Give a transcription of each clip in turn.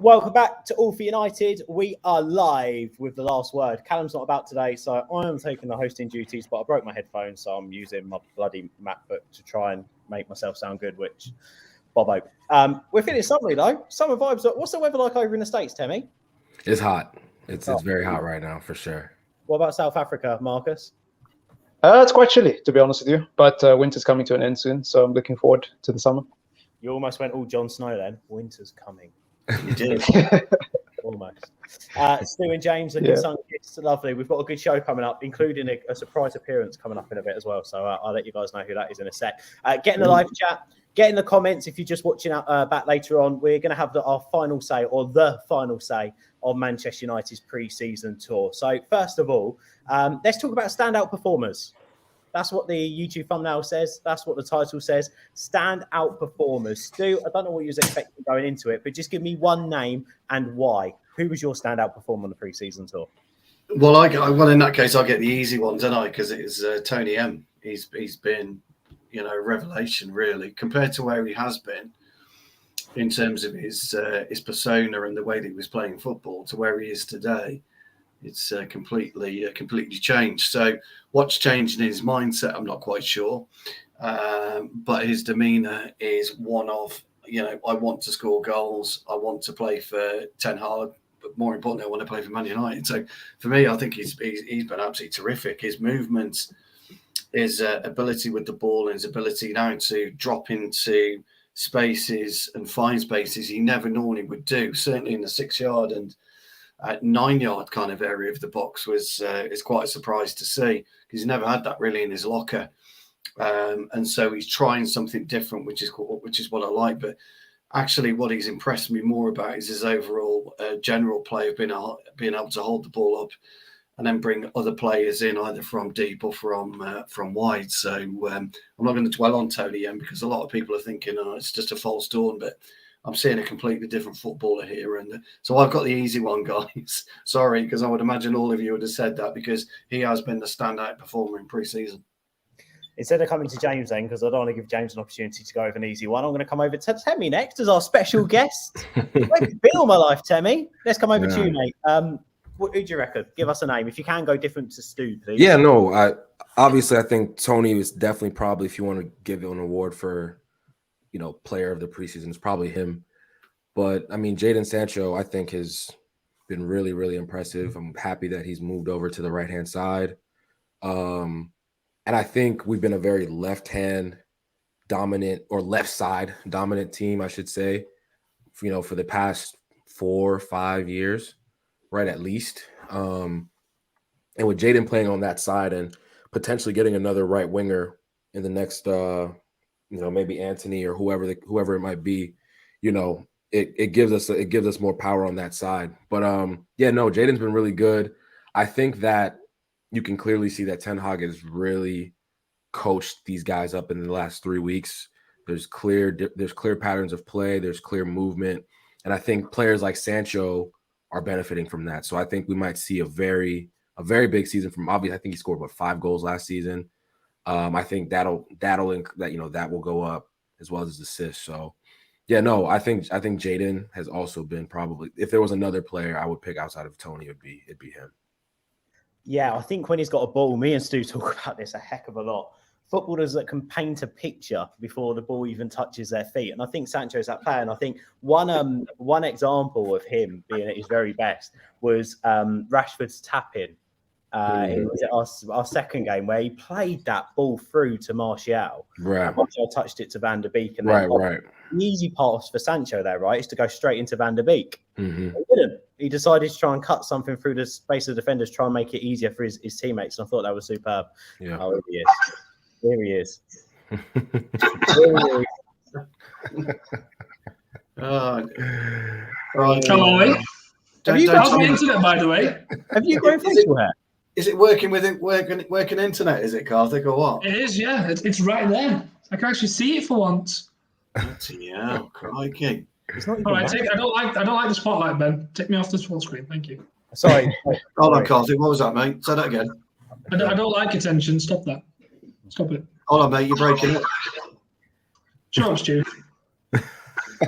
Welcome back to All for United. We are live with the last word. Callum's not about today, so I am taking the hosting duties, but I broke my headphones, so I'm using my bloody MacBook to try and make myself sound good, which, Bobo. We're feeling summery, though. Summer vibes. What's the weather like over in the States, Temmie? It's hot. It's very hot right now, for sure. What about South Africa, Marcus? It's quite chilly, to be honest with you, but winter's coming to an end soon, so I'm looking forward to the summer. You almost went all Jon Snow then. Winter's coming. You did. Almost. Stu and James looking sun-kissed. Lovely. We've got a good show coming up, including a surprise appearance coming up in a bit as well. So I'll let you guys know who that is in a sec. Get in the live chat. Get in the comments if you're just watching back later on. We're going to have our final say, or the final say, on Manchester United's pre-season tour. So first of all, let's talk about standout performers. That's what the YouTube thumbnail says. That's what the title says. Standout performers. Stu, I don't know what you was expecting going into it, but just give me one name and why. Who was your standout performer on the pre-season tour? Well, in that case, I'll get the easy one, don't I? Because it is Tony M. He's been, a revelation, really, compared to where he has been in terms of his persona and the way that he was playing football to where he is today. It's completely changed. So what's changed in his mindset, I'm not quite sure. But his demeanour is one of, I want to score goals. I want to play for Ten Hag. But more importantly, I want to play for Man United. So for me, I think he's been absolutely terrific. His movements, his ability with the ball, and his ability now to drop into spaces and find spaces he never normally would do, certainly in the 6-yard and 9-yard kind of area of the box is quite a surprise to see, because he's never had that really in his locker, and so he's trying something different, which is what I like. But actually, what he's impressed me more about is his overall general play of being able to hold the ball up and then bring other players in, either from deep or from wide. So I'm not going to dwell on Tony M, because a lot of people are thinking, it's just a false dawn, but I'm seeing a completely different footballer here. And so I've got the easy one, guys. Sorry, because I would imagine all of you would have said that, because he has been the standout performer in pre-season. Instead of coming to James then, because I don't want to give James an opportunity to go over an easy one, I'm going to come over to Temmie next as our special guest. Where have you been all my life, Temmie? Let's come over to you, mate. Who do you reckon? Give us a name. If you can go different to Stu, please. Yeah, no. Obviously, I think Tony was definitely probably, if you want to give an award for, player of the preseason, it's probably him. But I mean, Jadon Sancho, I think, has been really, really impressive. I'm happy that he's moved over to the right-hand side. And I think we've been a very left-hand dominant, or left side dominant team, I should say, for the past 4 or 5 years, right, at least. And with Jadon playing on that side and potentially getting another right winger in the next, maybe Anthony or whoever it might be, it gives us more power on that side. But Jadon's been really good. I think that you can clearly see that Ten Hag has really coached these guys up in the last 3 weeks. There's clear patterns of play. There's clear movement, and I think players like Sancho are benefiting from that. So I think we might see a very big season from. Obviously, I think he scored 5 goals last season. I think that will go up, as well as his assists. So I think Jadon has also been, probably, if there was another player I would pick outside of Tony, it'd be him. Yeah, I think when he's got a ball, me and Stu talk about this a heck of a lot. Footballers that can paint a picture before the ball even touches their feet. And I think Sancho's that player. And I think one example of him being at his very best was Rashford's tap-in. It was our second game, where he played that ball through to Martial. Right. Martial touched it to Van der Beek. And right. The easy pass for Sancho there, right, is to go straight into Van der Beek. Mm-hmm. He didn't. He decided to try and cut something through the space of the defenders, try and make it easier for his teammates. And I thought that was superb. Yeah. Oh, here he is. Here he is. Right. Hello. Have you got the internet, by the way? Have you got facial hair? Is it working with it? Working internet? Is it, Karthik, or what? It is, yeah. It's right there. I can actually see it for once. Yeah, crikey. All right, I don't like the spotlight, Ben. Take me off this full screen, thank you. Sorry. Hold on, Karthik. What was that, mate? Say that again. I don't like attention. Stop that. Stop it. Hold on, mate. You're breaking it. Sure, Stu.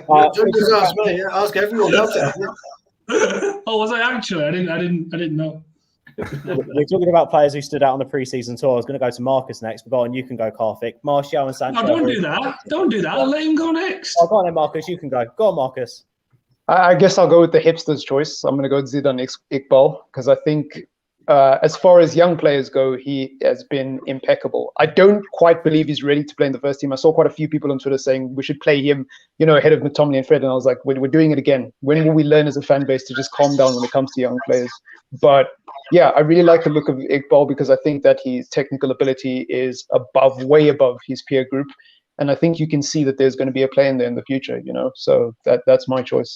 Don't just ask me. Ask everyone else. Oh, was I actually? I didn't know. We're talking about players who stood out on the preseason tour. I was going to go to Marcus next, but go on, you can go, Karthik. Martial and Sancho. No, don't do that. Don't do that. Let him go next. Oh, go on then, Marcus. You can go. Go on, Marcus. I guess I'll go with the hipster's choice. I'm going to go with Zidane Iqbal because I think as far as young players go, he has been impeccable. I don't quite believe he's ready to play in the first team. I saw quite a few people on Twitter saying we should play him, ahead of McTominay and Fred. And I was like, we're doing it again. When will we learn as a fan base to just calm down when it comes to young players? But yeah, I really like the look of Iqbal because I think that his technical ability is way above his peer group. And I think you can see that there's going to be a play in there in the future, So that's my choice.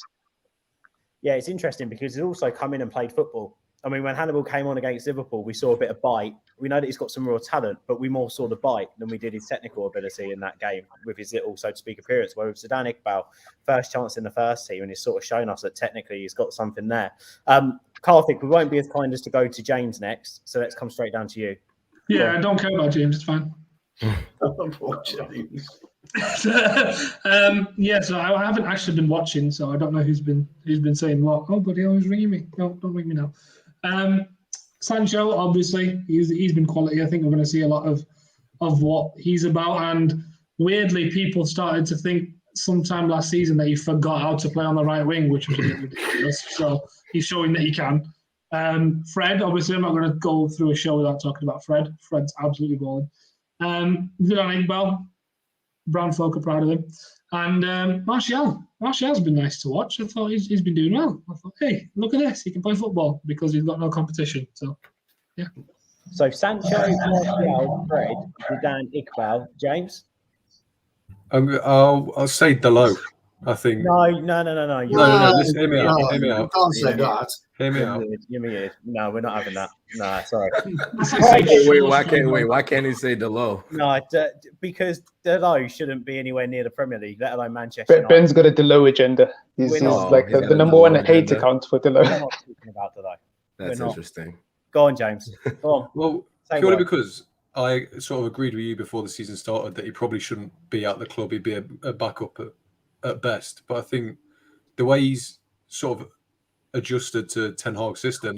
Yeah, it's interesting because he's also come in and played football. I mean, when Hannibal came on against Liverpool, we saw a bit of bite. We know that he's got some real talent, but we more saw the bite than we did his technical ability in that game with his little, so to speak, appearance. Where with Zidane Iqbal, first chance in the first team, and he's sort of shown us that technically he's got something there. Karthik, we won't be as kind as to go to James next, so let's come straight down to you. Yeah, I don't care about James. It's fine. Poor James. So I haven't actually been watching, so I don't know who's been saying what. Oh, but he always ringing me. No, don't ring me now. Sancho, obviously, he's been quality. I think we're going to see a lot of what he's about. And weirdly, people started to think sometime last season that he forgot how to play on the right wing, which was a bit ridiculous. So he's showing that he can. Fred, obviously, I'm not going to go through a show without talking about Fred. Fred's absolutely balling. Zidane Iqbal, brown folk are proud of him. And Martial's been nice to watch. I thought he's been doing well. I thought, hey, look at this. He can play football because he's got no competition. So, yeah. So Sancho, Martial, Fred, Zidane Iqbal. James? I'll say Delo. I think. No. No. Listen, hear me out. You can't say that. Hear me out. No, we're not having that. No, sorry. Why can't he say Delo? No, because Delo shouldn't be anywhere near the Premier League, let alone Manchester United. Ben's got a Delo agenda. He's like the number one hate account for Delo. We're not talking about Delo. That's interesting. Go on, James. Go on. Well, purely because I sort of agreed with you before the season started that he probably shouldn't be at the club. He'd be a backup at best. But I think the way he's sort of adjusted to Ten Hag's system,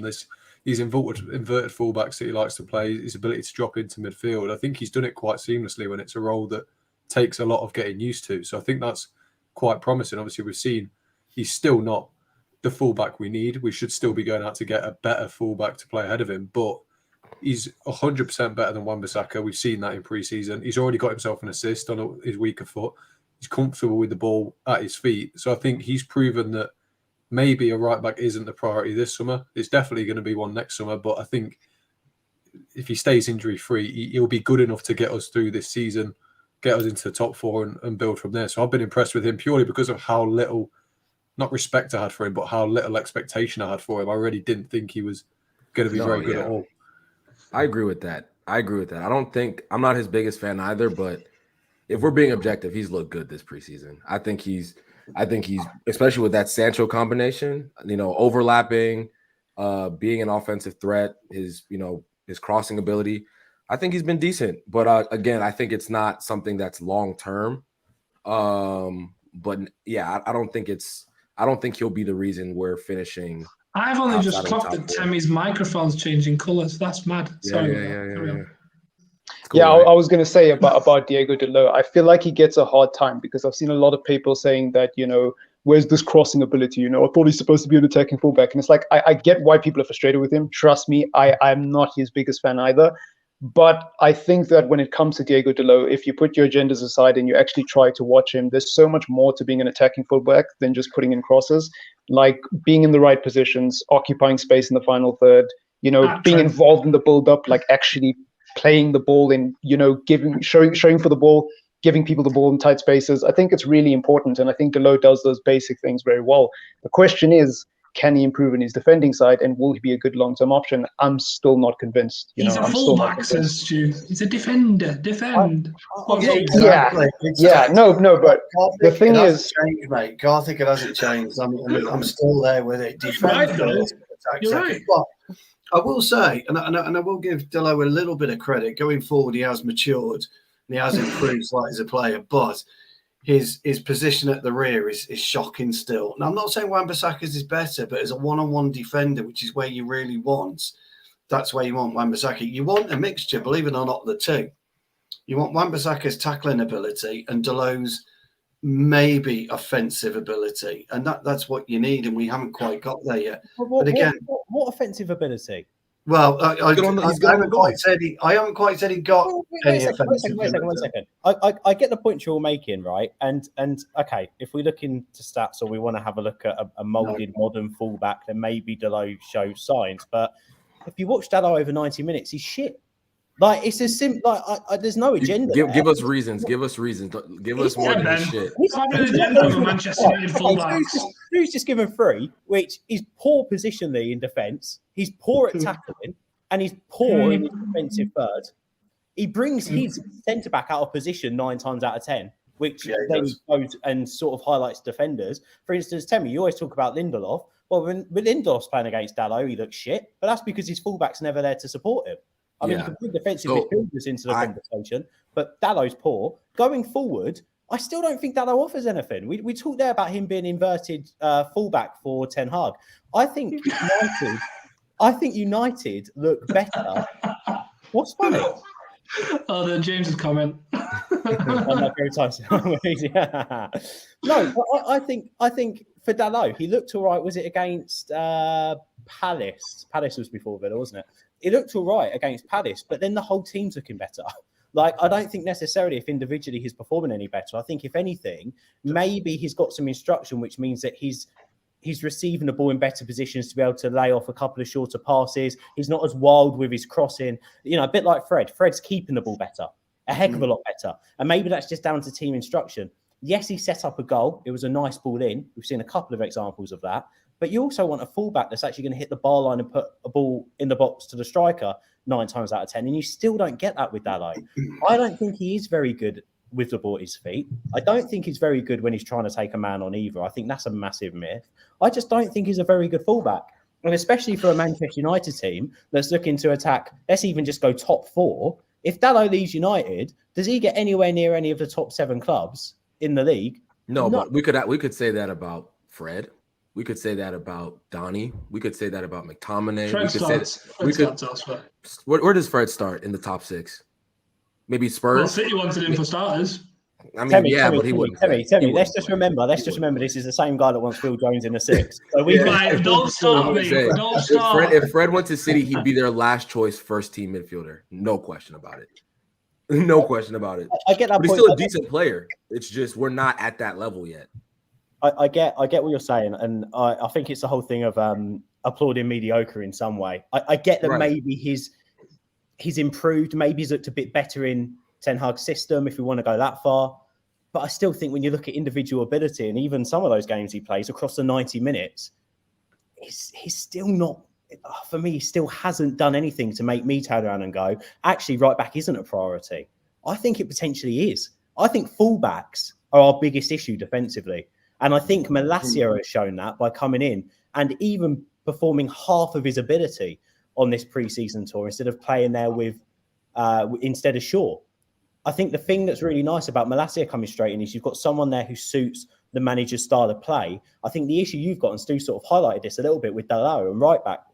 these inverted fullbacks that he likes to play, his ability to drop into midfield, I think he's done it quite seamlessly when it's a role that takes a lot of getting used to. So I think that's quite promising. Obviously, we've seen he's still not the fullback we need. We should still be going out to get a better fullback to play ahead of him, but he's 100% better than wan-bissaka. We've seen that in pre-season. He's already got himself an assist on his weaker foot. He's comfortable with the ball at his feet. So I think he's proven that maybe a right back isn't the priority this summer. It's definitely going to be one next summer, but I think if he stays injury free, he'll be good enough to get us through this season, get us into the top four and build from there. So I've been impressed with him purely because of how little, not respect I had for him, but how little expectation I had for him. I really didn't think he was going to be very good at all. I agree with that. I'm not his biggest fan either, but if we're being objective, he's looked good this preseason. I think he's especially with that Sancho combination, overlapping, being an offensive threat, his crossing ability. I think he's been decent, but again, I think it's not something that's long term. But yeah, I don't think he'll be the reason we're finishing. I've only just clocked that Tammy's microphone's changing colors. That's mad. Sorry. Yeah, I was going to say about Diego Delo. I feel like he gets a hard time because I've seen a lot of people saying that, where's this crossing ability? I thought he's supposed to be an attacking fullback. And it's like, I get why people are frustrated with him. Trust me, I'm not his biggest fan either. But I think that when it comes to Diego Delo, if you put your agendas aside and you actually try to watch him, there's so much more to being an attacking fullback than just putting in crosses. Like being in the right positions, occupying space in the final third, being involved in the build-up, like actually playing the ball and showing for the ball, giving people the ball in tight spaces. I think it's really important, and I think Delo does those basic things very well. The question is, can he improve in his defending side, and will he be a good long-term option? I'm still not convinced. He's a fullback, says Stu. He's a defender. Defend. Yeah. No, but the thing is, changed, mate. Karthik, it hasn't changed. I'm still there with it. Defend first, attack second. But I will say, and I will give Delo a little bit of credit. Going forward, he has matured and he has improved slightly as a player. But his position at the rear is shocking still. Now, I'm not saying Wan-Bissaka's is better, but as a one-on-one defender, which is where you really want, that's where you want Wan-Bissaka. You want a mixture, believe it or not, the two. You want Wan-Bissaka's tackling ability and Dalot's maybe offensive ability, and that's what you need, and we haven't quite got there yet. But again, what offensive ability? Well, I haven't quite said he got any offensive ability. Wait a second. I get the point you're making, right? And okay, if we look into stats or we want to have a look at a moulded modern fullback, then maybe Dalot shows signs. But if you watch Dalot over 90 minutes, he's shit. Like, it's as simple. Like, there's no agenda. Give us reasons. Give us reasons. Give us more than shit. Who's just given 3, which is poor positionally in defence. He's poor at tackling, and he's poor in his defensive third. He brings his centre back out of position 9 times out of 10, which then goes and sort of highlights defenders. For instance, Temi, you always talk about Lindelof. Well, when Lindelof's playing against Dalot, he looks shit, but that's because his fullback's never there to support him. I mean, you can put defensive midfielders into the conversation, but Dalot's poor. Going forward, I still don't think Dalot offers anything. We talked there about him being inverted fullback for Ten Hag. I think United look better. What's funny? Oh, the James's comment. No, I think for Dalot, he looked all right. Was it against Palace? Palace was before Villa, wasn't it? He looked all right against Palace, but then the whole team's looking better. Like, I don't think necessarily if individually he's performing any better. I think if anything, maybe he's got some instruction, which means that he's receiving the ball in better positions to be able to lay off a couple of shorter passes. He's not as wild with his crossing. You know, a bit like Fred. Fred's keeping the ball better, a heck of a lot better. And maybe that's just down to team instruction. Yes, he set up a goal. It was a nice ball in. We've seen a couple of examples of that. But you also want a fullback that's actually going to hit the bar line and put a ball in the box to the striker 9 times out of 10. And you still don't get that with Dalot. I don't think he is very good with the ball at his feet. I don't think he's very good when he's trying to take a man on either. I think that's a massive myth. I just don't think he's a very good fullback. And especially for a Manchester United team that's looking to attack, let's even just go top 4. If Dalot leaves United, does he get anywhere near any of the top 7 clubs in the league? No, but we could say that about Fred. We could say that about Donny. We could say that about McTominay. Where does Fred start in the top 6? Maybe Spurs. Well, City wanted him for starters. I mean, but he wouldn't. Let's just remember this is the same guy that wants Phil Jones in the 6. So don't start me. Don't start. If Fred went to City, he'd be their last choice first team midfielder. No question about it. No question about it. I get that. But he's still a decent player. It's just we're not at that level yet. I get what you're saying, and I think it's the whole thing of applauding mediocre in some way. I get that maybe he's improved, maybe he's looked a bit better in Ten Hag's system if we want to go that far. But I still think when you look at individual ability and even some of those games he plays across the 90 minutes, he's still not, for me, he still hasn't done anything to make me turn around and go, actually, right back isn't a priority. I think it potentially is. I think fullbacks are our biggest issue defensively. And I think Malacia has shown that by coming in and even performing half of his ability on this pre-season tour instead of playing there with instead of Shaw. I think the thing that's really nice about Malacia coming straight in is you've got someone there who suits the manager's style of play. I think the issue you've got, and Stu sort of highlighted this a little bit with Dalot and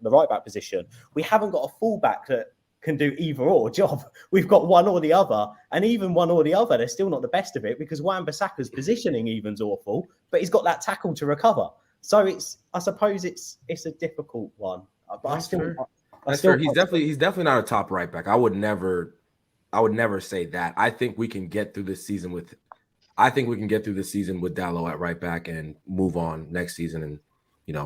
the right back position, we haven't got a fullback that can do either or job. We've got one or the other, and even one or the other, they're still not the best of it because Wan-Bissaka's positioning even's awful, but he's got that tackle to recover. So I suppose it's a difficult one. But He's definitely not a top right back. I would never say that. I think we can get through this season with Dalot at right back and move on next season and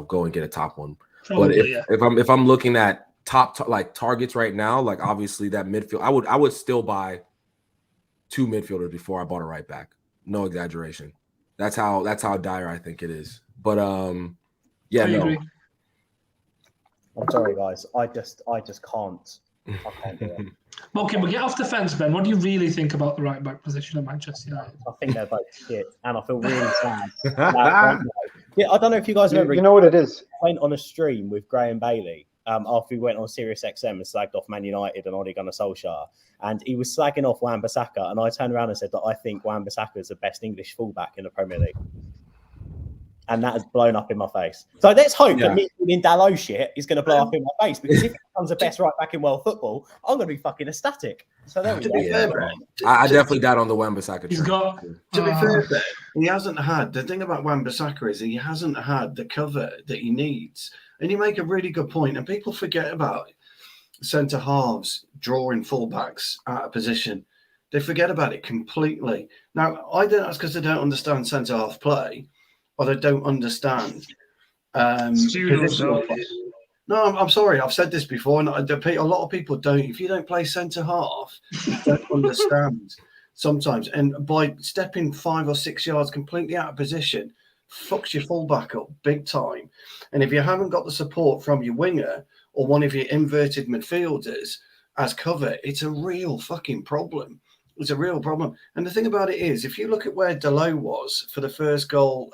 go and get a top one. Probably, but if I'm looking at top like targets right now, like obviously that midfield, I would still buy 2 midfielders before I bought a right back. No exaggeration. That's how dire I think it is. But yeah, no. I'm sorry, guys. I just can't. I can't do it. Okay, but get off the fence, Ben. What do you really think about the right back position at Manchester United? I think they're both shit, and I feel really sad. Yeah, I don't know if you guys remember. You know what it is? I went on a stream with Graham Bailey, after he went on Sirius XM and slagged off Man United and Ole Gunnar Solskjaer. And he was slagging off Wan-Bissaka. And I turned around and said that I think Wan-Bissaka is the best English fullback in the Premier League. And that has blown up in my face. So let's hope that me in Dalot shit is going to blow up in my face, because if he becomes the best right back in world football, I'm going to be fucking ecstatic. So there we go. I definitely doubt on the Wan-Bissaka. He's got. To be fair, he hasn't had, the thing about Wan-Bissaka is he hasn't had the cover that he needs. And you make a really good point, and people forget about centre halves drawing fullbacks out of position. They forget about it completely. Now, I don't. That's because they don't understand centre half play, or they don't understand. No, I'm sorry. I've said this before, and a lot of people don't. If you don't play centre half, you don't understand sometimes. And by stepping 5 or 6 yards completely out of position, fucks your fullback up big time. And if you haven't got the support from your winger or one of your inverted midfielders as cover, it's a real fucking problem. It's a real problem. And the thing about it is, if you look at where Dalot was for the first goal,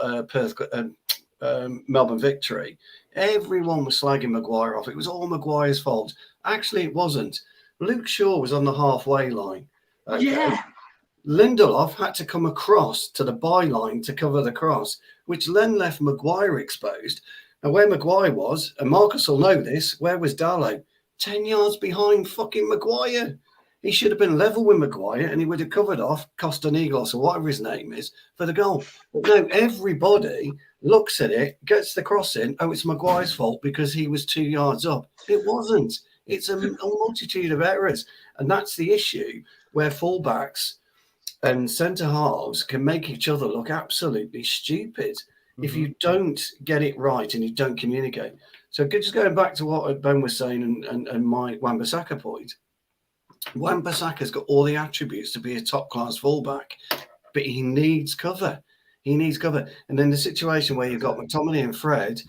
Melbourne victory, everyone was slagging Maguire off. It was all Maguire's fault. Actually, it wasn't. Luke Shaw was on the halfway line. Lindelof had to come across to the byline to cover the cross, which then left Maguire exposed. Now, where Maguire was, and Marcus will know this, where was Dalot? 10 yards behind fucking Maguire. He should have been level with Maguire, and he would have covered off Costanigos or whatever his name is for the goal. But no, everybody looks at it, gets the cross in. Oh, it's Maguire's fault because he was 2 yards up. It wasn't. It's a multitude of errors. And that's the issue where fullbacks and centre halves can make each other look absolutely stupid if you don't get it right and you don't communicate. So just going back to what Ben was saying and my Wan-Bissaka point, Wan-Bissaka's got all the attributes to be a top-class fullback, but he needs cover. He needs cover. And then the situation where you've got McTominay and Fred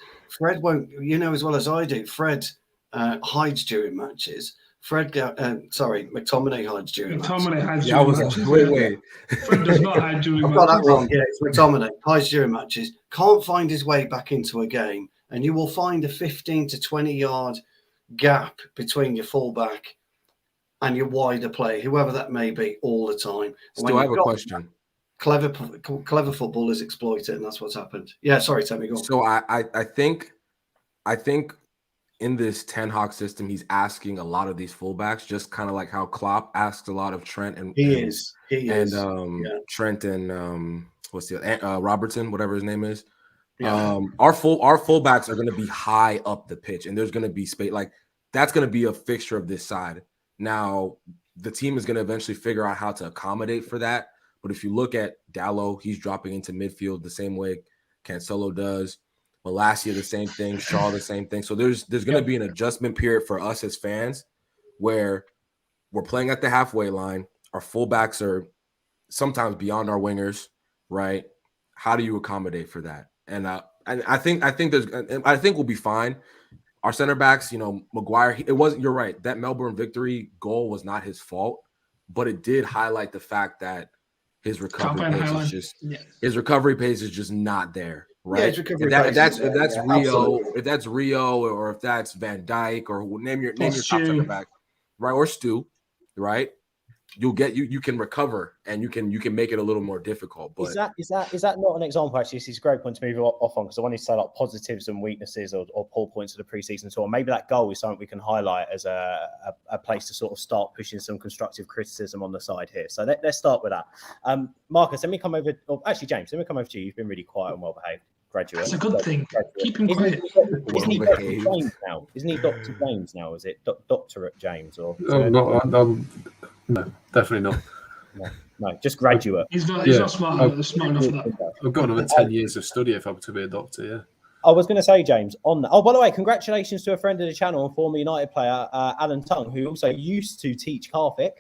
won't, you know as well as I do, Fred hides during matches. McTominay hides during matches. McTominay hides during matches. Wait. Fred does not hide during matches. I've got that wrong. Yeah, it's McTominay hides during matches. Can't find his way back into a game. And you will find a 15 to 20 yard gap between your fullback and your wider player, whoever that may be, all the time. Still, I have a question. Clever footballers exploit it, and that's what's happened. Yeah, sorry, Tammy, go on. So I think in this Ten Hag system, he's asking a lot of these fullbacks, just kind of like how Klopp asked a lot of Trent and Trent and what's the Robertson, whatever his name is. Yeah. Our fullbacks are going to be high up the pitch, and there's going to be space. Like, that's going to be a fixture of this side. Now, the team is going to eventually figure out how to accommodate for that. But if you look at Dalot, he's dropping into midfield the same way Cancelo does. Malacia, the same thing. Shaw, the same thing. So there's going to be an adjustment period for us as fans where we're playing at the halfway line. Our fullbacks are sometimes beyond our wingers, right? How do you accommodate for that? And I think we'll be fine. Our center backs, Maguire, you're right. That Melbourne victory goal was not his fault, but it did highlight the fact that his recovery pace is just not there, right? Yeah, if that's Rio or if that's Van Dijk or name your top center back, right? Or Stu, right? You can recover and you can make it a little more difficult. But is that not an example? Actually, this is a great point to move off on, because I wanted to say like positives and weaknesses or poor points of the preseason tour. Maybe that goal is something we can highlight as a place to sort of start pushing some constructive criticism on the side here. So let's start with that. Marcus, let me come over. Or actually, James, let me come over to you. You've been really quiet and well behaved. Graduate. That's a good thing. Keep him quiet. Isn't he Dr. James now? Isn't he Dr. James now? Is it Doctorate James or? No, definitely not. No, just graduate. He's not smart enough for that. I've got another 10 years of study if I'm to be a doctor, yeah. I was going to say, James, on that. Oh, by the way, congratulations to a friend of the channel and former United player, Alan Tung, who also used to teach Karthik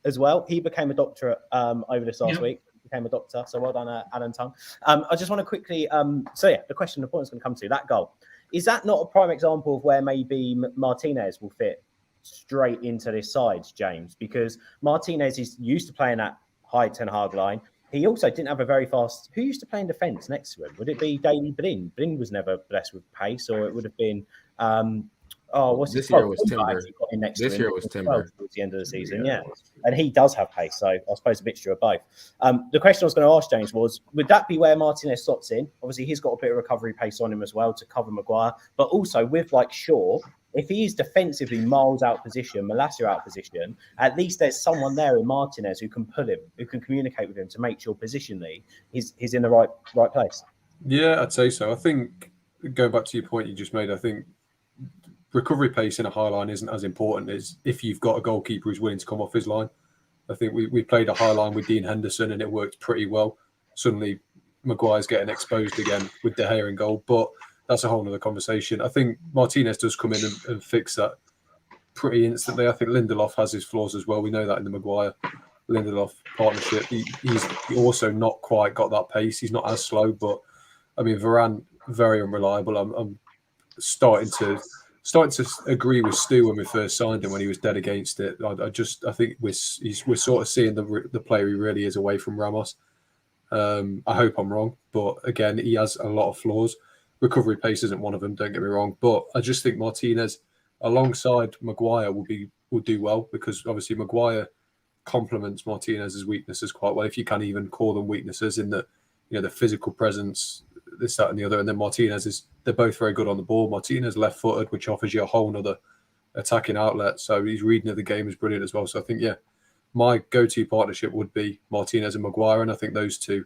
as well. He became a doctorate over this last week. Became a doctor. So well done, Alan Tung. I just want to quickly, the question, the point is going to come to that goal. Is that not a prime example of where maybe Martinez will fit straight into this side, James? Because Martinez is used to playing that high Ten Hag line. He also didn't have a very fast. Who used to play in defence next to him? Would it be Daley Blin? Blin was never blessed with pace, or it would have been Oh, what's this his year called? was Timber. This year was Timber towards the end of the season, yeah. And he does have pace, so I suppose a mixture of both. The question I was going to ask James was, would that be where Martinez slots in? Obviously, he's got a bit of recovery pace on him as well to cover Maguire, but also with like Shaw, if he is defensively miles out position, Malacia out position, at least there's someone there in Martinez who can pull him, who can communicate with him to make sure positionally he's in the right place. Yeah, I'd say so. I think going back to your point you just made, I think recovery pace in a high line isn't as important as if you've got a goalkeeper who's willing to come off his line. I think we played a high line with Dean Henderson and it worked pretty well. Suddenly, Maguire's getting exposed again with De Gea in goal, but that's a whole other conversation. I think Martinez does come in and fix that pretty instantly. I think Lindelof has his flaws as well. We know that in the Maguire-Lindelof partnership. He's also not quite got that pace. He's not as slow, but I mean, Varane, very unreliable. I'm starting to agree with Stu when we first signed him when he was dead against it. I think we're sort of seeing the player he really is away from Ramos. I hope I'm wrong, but again, he has a lot of flaws. Recovery pace isn't one of them, don't get me wrong, but I just think Martinez alongside Maguire will do well because obviously Maguire complements Martinez's weaknesses quite well, if you can even call them weaknesses in the the physical presence, this, that, and the other. And then Martinez they're both very good on the ball. Martinez left-footed, which offers you a whole other attacking outlet. So his reading of the game is brilliant as well. So I think, my go-to partnership would be Martinez and Maguire, and I think those two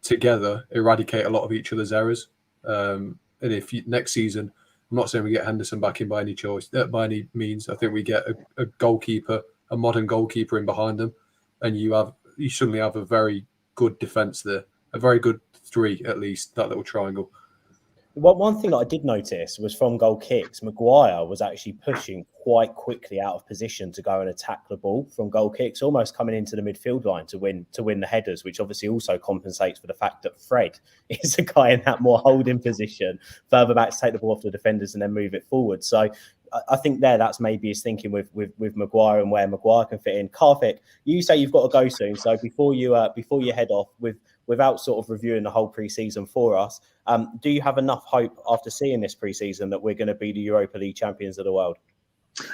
together eradicate a lot of each other's errors. And if next season, I'm not saying we get Henderson back in by any means. I think we get a goalkeeper, a modern goalkeeper in behind them, and you suddenly have a very good defence there, a very good three at least, that little triangle. One thing that I did notice was from goal kicks, Maguire was actually pushing quite quickly out of position to go and attack the ball from goal kicks, almost coming into the midfield line to win the headers, which obviously also compensates for the fact that Fred is a guy in that more holding position, further back to take the ball off the defenders and then move it forward. So I think that's maybe his thinking with Maguire and where Maguire can fit in. Karthik, you say you've got to go soon, so before you head off without sort of reviewing the whole pre-season for us, do you have enough hope after seeing this pre-season that we're going to be the Europa League champions of the world?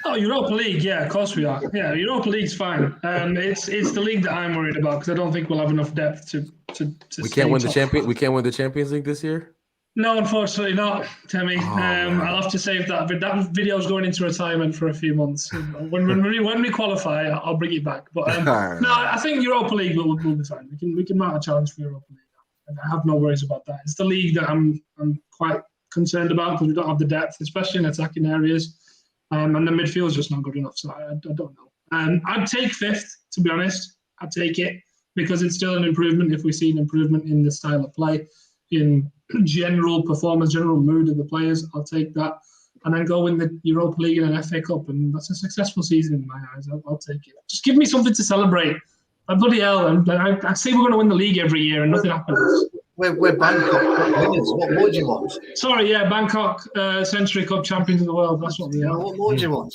Oh, Europa League, yeah, of course we are. Yeah, Europa League's fine. It's the league that I'm worried about because I don't think we'll have enough depth to. We can't win the Champions League this year. No, unfortunately not, Temi. I'll have to save that. But that video's going into retirement for a few months. When we qualify, I'll bring it back. But no, I think Europa League will be fine. We can mount a challenge for Europa League. And I have no worries about that. It's the league that I'm quite concerned about because we don't have the depth, especially in attacking areas. And the midfield's just not good enough. So I don't know. I'd take fifth, to be honest. I'd take it because it's still an improvement if we see an improvement in the style of play, in general performance, general mood of the players. I'll take that. And then go win the Europa League and an FA Cup. And that's a successful season in my eyes. I'll take it. Just give me something to celebrate. Bloody hell. I say we're going to win the league every year and nothing happens. We're Bangkok winners. What more do you want? Sorry, Bangkok Century Club champions of the world. That's what we are. What more do you want?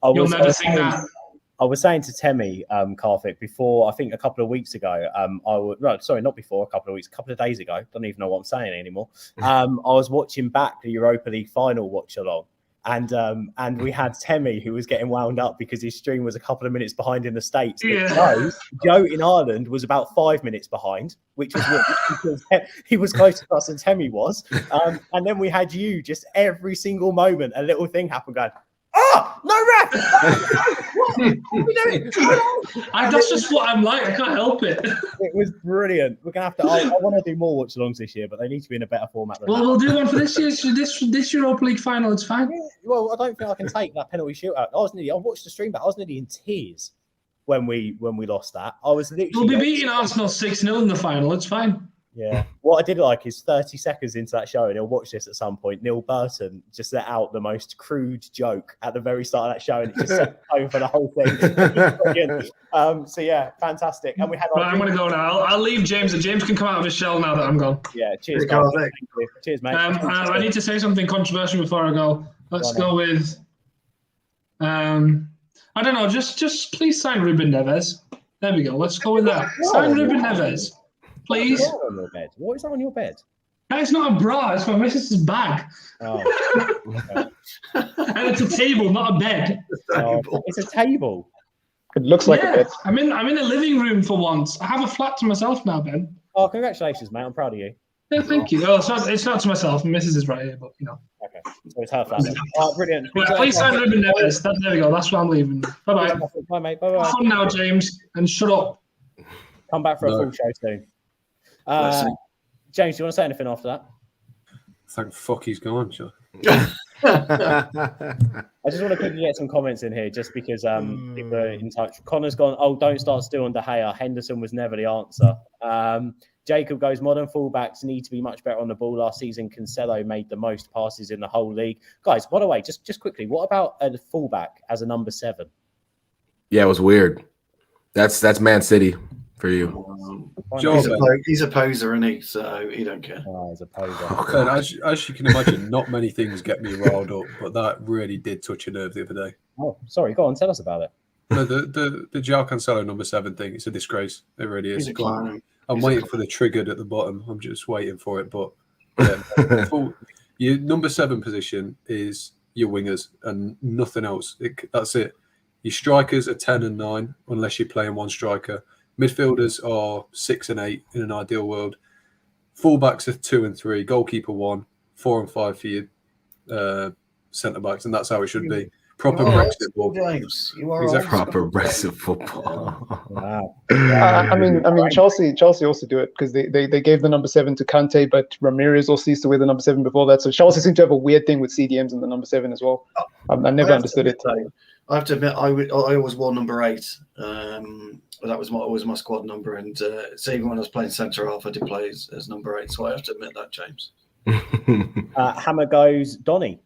You'll never sing that. I was saying to Temi, Karthik, before, I think a couple of weeks ago, a couple of days ago, don't even know what I'm saying anymore. I was watching back the Europa League final watch along, and we had Temi who was getting wound up because his stream was a couple of minutes behind in the States. Yeah. Joe in Ireland was about 5 minutes behind, which was weird because he was closer to us than Temi was. And then we had you just every single moment, a little thing happened going, no ref! What are we doing? That's just what I'm like. I can't help it. It was brilliant. We're gonna have to. I want to do more watch alongs this year, but they need to be in a better format. We'll do one for this year's this Europa League final. It's fine. Yeah, well, I don't think I can take that penalty shootout. I watched the stream back. I was nearly in tears when we lost that. I was literally. We'll be beating Arsenal 6-0 in the final. It's fine. Yeah. What I did like is 30 seconds into that show, and he'll watch this at some point, Neil Burton just let out the most crude joke at the very start of that show, and it just set the tone for the whole thing. So yeah, fantastic. And we had. Right, I'm going to go now. I'll leave James, and James can come out of his shell now that I'm gone. Yeah. Cheers, guys. Cheers, mate. I need to say something controversial before I go. Let's go with. I don't know. Just please sign Ruben Neves. There we go. Let's go with that. Sign Ruben Neves. Please. What is that on your bed? It's not a bra. It's my missus's bag. Oh, okay. And it's a table, not a bed. It's a table. It looks like a bed. I'm in a living room for once. I have a flat to myself now, Ben. Oh, congratulations, mate. I'm proud of you. Yeah, thank you. Oh, it's not to myself. My missus is right here, but you know. Okay, so it's her flat. Oh, brilliant. Yeah, please sign Ruben Neves. There we go. That's where I'm leaving. Bye-bye. Bye, mate. Bye-bye. Have fun now, James, and shut up. Come back for a full show soon. James, do you want to say anything after that? Thank fuck he's gone, sure. I just want to quickly get some comments in here, just because people are in touch. Connor's gone, oh, don't start still on De Gea. Henderson was never the answer. Jacob goes, modern fullbacks need to be much better on the ball. Last season, Cancelo made the most passes in the whole league. Guys, by the way, just quickly, what about a fullback as a number 7? Yeah, it was weird. That's Man City for you. He's a poser, isn't he? So he don't care. Oh, he's a poser. And as you can imagine, not many things get me riled up, but that really did touch a nerve the other day. Oh, sorry. Go on, tell us about it. No, the João Cancelo number 7 thing, it's a disgrace. It really is. I'm waiting for the triggered at the bottom. I'm just waiting for it. But yeah, your number 7 position is your wingers and nothing else. That's it. Your strikers are 10 and 9, unless you're playing one striker. Midfielders are 6 and 8 in an ideal world. Fullbacks are 2 and 3. Goalkeeper 1, 4 and 5 for your centre backs, and that's how it should be. Proper Brexit football. James, you are exactly. Proper Brexit football. Wow. I mean, Chelsea also do it because they gave the number 7 to Kante, but Ramirez also used to wear the number 7 before that. So Chelsea seem to have a weird thing with CDMs and the number 7 as well. I never understood it. I have to admit, I always wore number 8. That was always my squad number, and so even when I was playing centre half, I did play as number 8. So I have to admit that, James. Hammer goes Donny.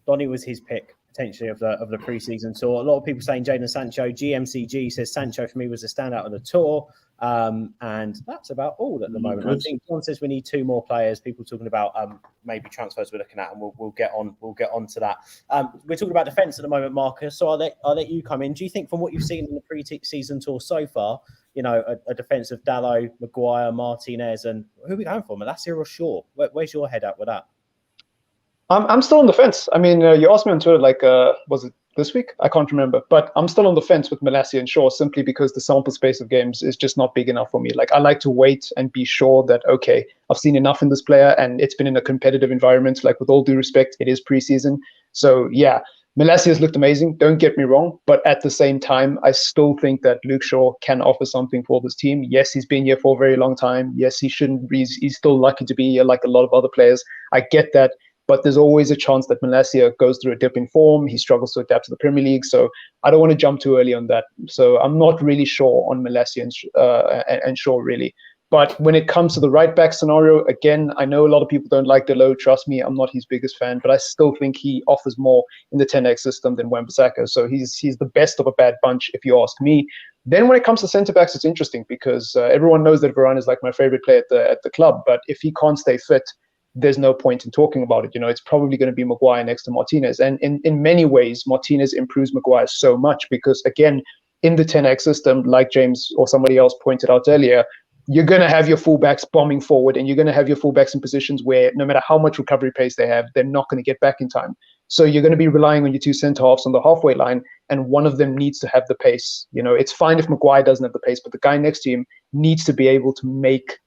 Donny was his pick potentially of the preseason tour. A lot of people saying Jadon Sancho. GMCG says Sancho for me was a standout of the tour, and that's about all at the moment. I think John says we need 2 more players. People talking about maybe transfers we're looking at, and we'll get on to that. We're talking about defence at the moment, Marcus. So I'll let you come in. Do you think from what you've seen in the pre-season tour so far, you know, a defence of Dalot, Maguire, Martinez, and who are we going for, Malacia or Shaw? Where's your head at with that? I'm still on the fence. I mean, you asked me on Twitter, like, was it this week? I can't remember. But I'm still on the fence with Malacia and Shaw simply because the sample space of games is just not big enough for me. Like, I like to wait and be sure that, okay, I've seen enough in this player and it's been in a competitive environment. Like, with all due respect, it is preseason. So, yeah, Malacia has looked amazing. Don't get me wrong. But at the same time, I still think that Luke Shaw can offer something for this team. Yes, he's been here for a very long time. Yes, he shouldn't be. He's still lucky to be here like a lot of other players. I get that. But there's always a chance that Malacia goes through a dip in form. He struggles to adapt to the Premier League. So I don't want to jump too early on that. So I'm not really sure on Malacia and Shaw, really. But when it comes to the right-back scenario, again, I know a lot of people don't like Dalot. Trust me, I'm not his biggest fan. But I still think he offers more in the Ten Hag system than wan-bissaka. So he's the best of a bad bunch, if you ask me. Then when it comes to centre-backs, it's interesting because everyone knows that Varane is like my favourite player at the club. But if he can't stay fit, there's no point in talking about it. You know, it's probably going to be Maguire next to Martinez. And in many ways, Martinez improves Maguire so much because, again, in the 10X system, like James or somebody else pointed out earlier, you're going to have your fullbacks bombing forward and you're going to have your fullbacks in positions where no matter how much recovery pace they have, they're not going to get back in time. So you're going to be relying on your 2 centre-halves on the halfway line, and one of them needs to have the pace. You know, it's fine if Maguire doesn't have the pace, but the guy next to him needs to be able to make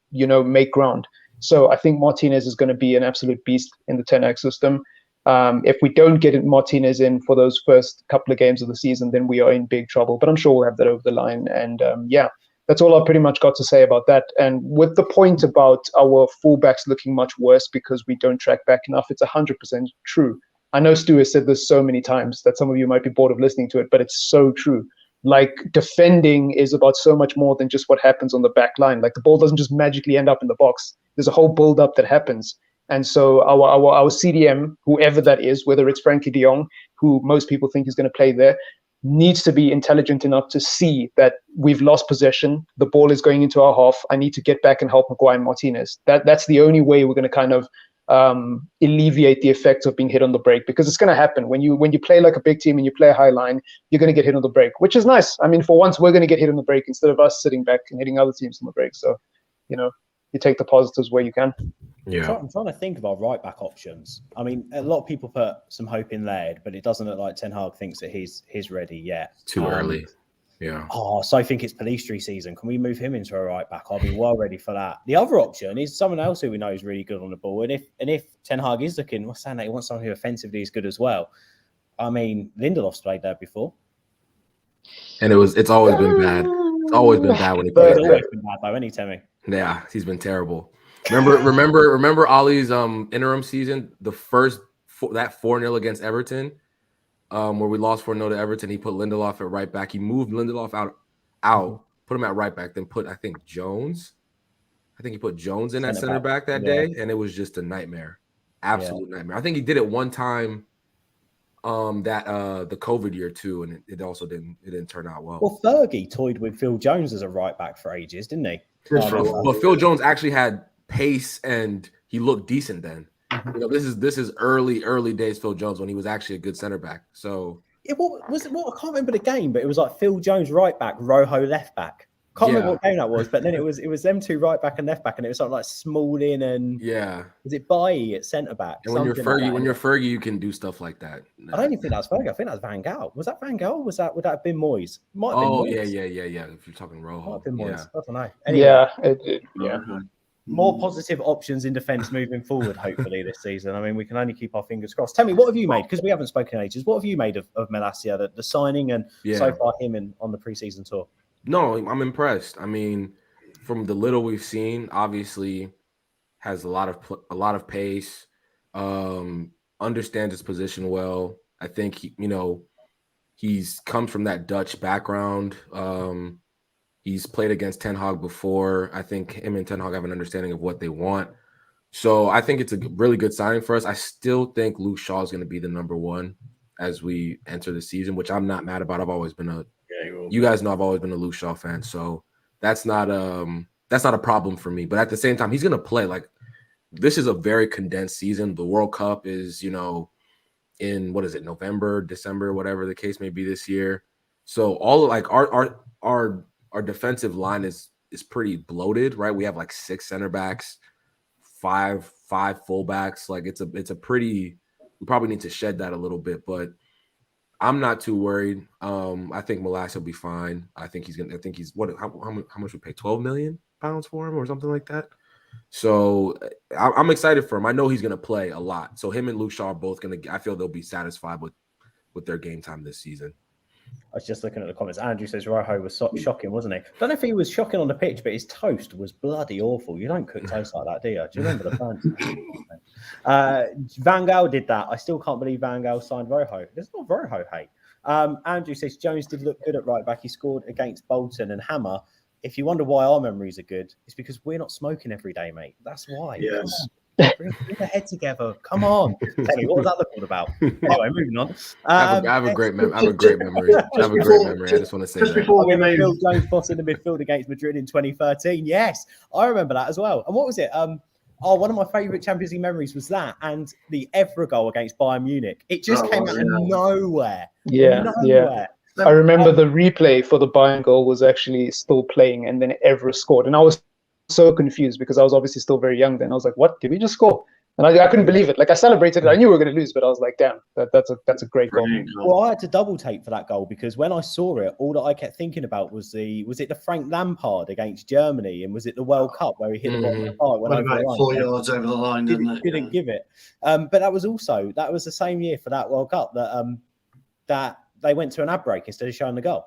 ground. So I think Martinez is going to be an absolute beast in the 10X system. If we don't get Martinez in for those first couple of games of the season, then we are in big trouble. But I'm sure we'll have that over the line. And yeah, that's all I've pretty much got to say about that. And with the point about our fullbacks looking much worse because we don't track back enough, it's 100% true. I know Stu has said this so many times that some of you might be bored of listening to it, but it's so true. Like, defending is about so much more than just what happens on the back line. Like, the ball doesn't just magically end up in the box. There's a whole build-up that happens. And so our CDM, whoever that is, whether it's Frankie de Jong, who most people think is going to play there, needs to be intelligent enough to see that we've lost possession. The ball is going into our half. I need to get back and help Maguire and Martinez. That's the only way we're going to kind of alleviate the effects of being hit on the break, because it's going to happen when you play like a big team and you play a high line. You're going to get hit on the break, which is nice. I mean, for once we're going to get hit on the break instead of us sitting back and hitting other teams on the break. So, you know, you take the positives where you can. Yeah. I'm trying to think of our right back options. I mean, a lot of people put some hope in Laird, but it doesn't look like Ten Hag thinks that he's ready yet. Too early. Yeah. Oh, so I think it's Pelistri season. Can we move him into a right back? I'll be well ready for that. The other option is someone else who we know is really good on the ball. And if Ten Hag is looking, what's saying that he wants someone who offensively is good as well. I mean, Lindelof's played there before. And it's always been bad. It's always been bad when he plays. It's always been bad though, isn't he, Timmy? Yeah, he's been terrible. Remember Ollie's interim season, the first that 4-0 against Everton, where we lost 4-0 to Everton. He put Lindelof at right back. He moved Lindelof out, put him at right back, then put Jones. I think he put Jones in at center back that day, and it was just a nightmare, absolute nightmare. I think he did it one time, the COVID year too, and it also didn't turn out well. Well, Fergie toyed with Phil Jones as a right back for ages, didn't he? But Phil Jones actually had pace and he looked decent then. You know, this is early days Phil Jones when he was actually a good center back. So I can't remember the game, but it was like Phil Jones right back, Rojo left back. Can't remember what game that was, but then it was them two right back and left back, and it was something like Smalling and was it Bailly at centre back? And when you're Fergie, you can do stuff like that. I don't even think that was Fergie. I think that was Van Gaal. Was that Van Gaal? Would that have been Moyes? Might have been Moyes. Yeah. If you're talking Rojo, might have been Moyes. I don't know. Anyway, yeah. More positive options in defence moving forward, hopefully, this season. I mean, we can only keep our fingers crossed. Tell me, what have you made? Because we haven't spoken in ages. What have you made of Malacia, the signing, and so far him on the preseason tour? No, I'm impressed. I mean, from the little we've seen, obviously has a lot of pace, understands his position well. I think he's come from that Dutch background. He's played against Ten Hag before. I think him and Ten Hag have an understanding of what they want. So I think it's a really good signing for us. I still think Luke Shaw is going to be the number one as we enter the season, which I'm not mad about. I've always been you guys know I've always been a Luke Shaw fan, so that's not a problem for me. But at the same time, he's going to play. Like, this is a very condensed season. The World Cup is, in November, December, whatever the case may be this year. So all like our defensive line is pretty bloated, right? We have like 6 center backs, five fullbacks. Like it's a pretty. We probably need to shed that a little bit, but I'm not too worried. I think Malacia will be fine. I think he's how much we pay? £12 million for him or something like that. So I'm excited for him. I know he's gonna play a lot. So him and Luke Shaw are both I feel they'll be satisfied with their game time this season. I was just looking at the comments. Andrew says Rojo was shocking, wasn't he? Don't know if he was shocking on the pitch, but his toast was bloody awful. You don't cook toast like that, do you? Do you remember the fans? Van Gaal did that. I still can't believe Van Gaal signed Rojo. There's not Rojo hate. Andrew says Jones did look good at right back. He scored against Bolton and Hammer. If you wonder why our memories are good, it's because we're not smoking every day, mate. That's why. Yes. Bring the head together. Come on. Tell me, what was that looking about? Anyway, moving on. I have a great memory. I just want to say that. Before we move, Phil Jones bossing the midfield against Madrid in 2013. Yes, I remember that as well. And what was it? One of my favourite Champions League memories was that and the Evra goal against Bayern Munich. It just came out of nowhere. Yeah. I remember the replay for the Bayern goal was actually still playing, and then Evra scored. And I was so confused because I was obviously still very young then. I was like, what? Did we just score? And I couldn't believe it. Like, I celebrated it. I knew we were going to lose, but I was like, damn, that's a great goal. Well, I had to double take for that goal because when I saw it, all that I kept thinking about was it the Frank Lampard against Germany, and was it the World Cup where he hit the bottom of the bar? Went about 4 yards over the line, didn't give it. But that was the same year for that World Cup that they went to an ad break instead of showing the goal.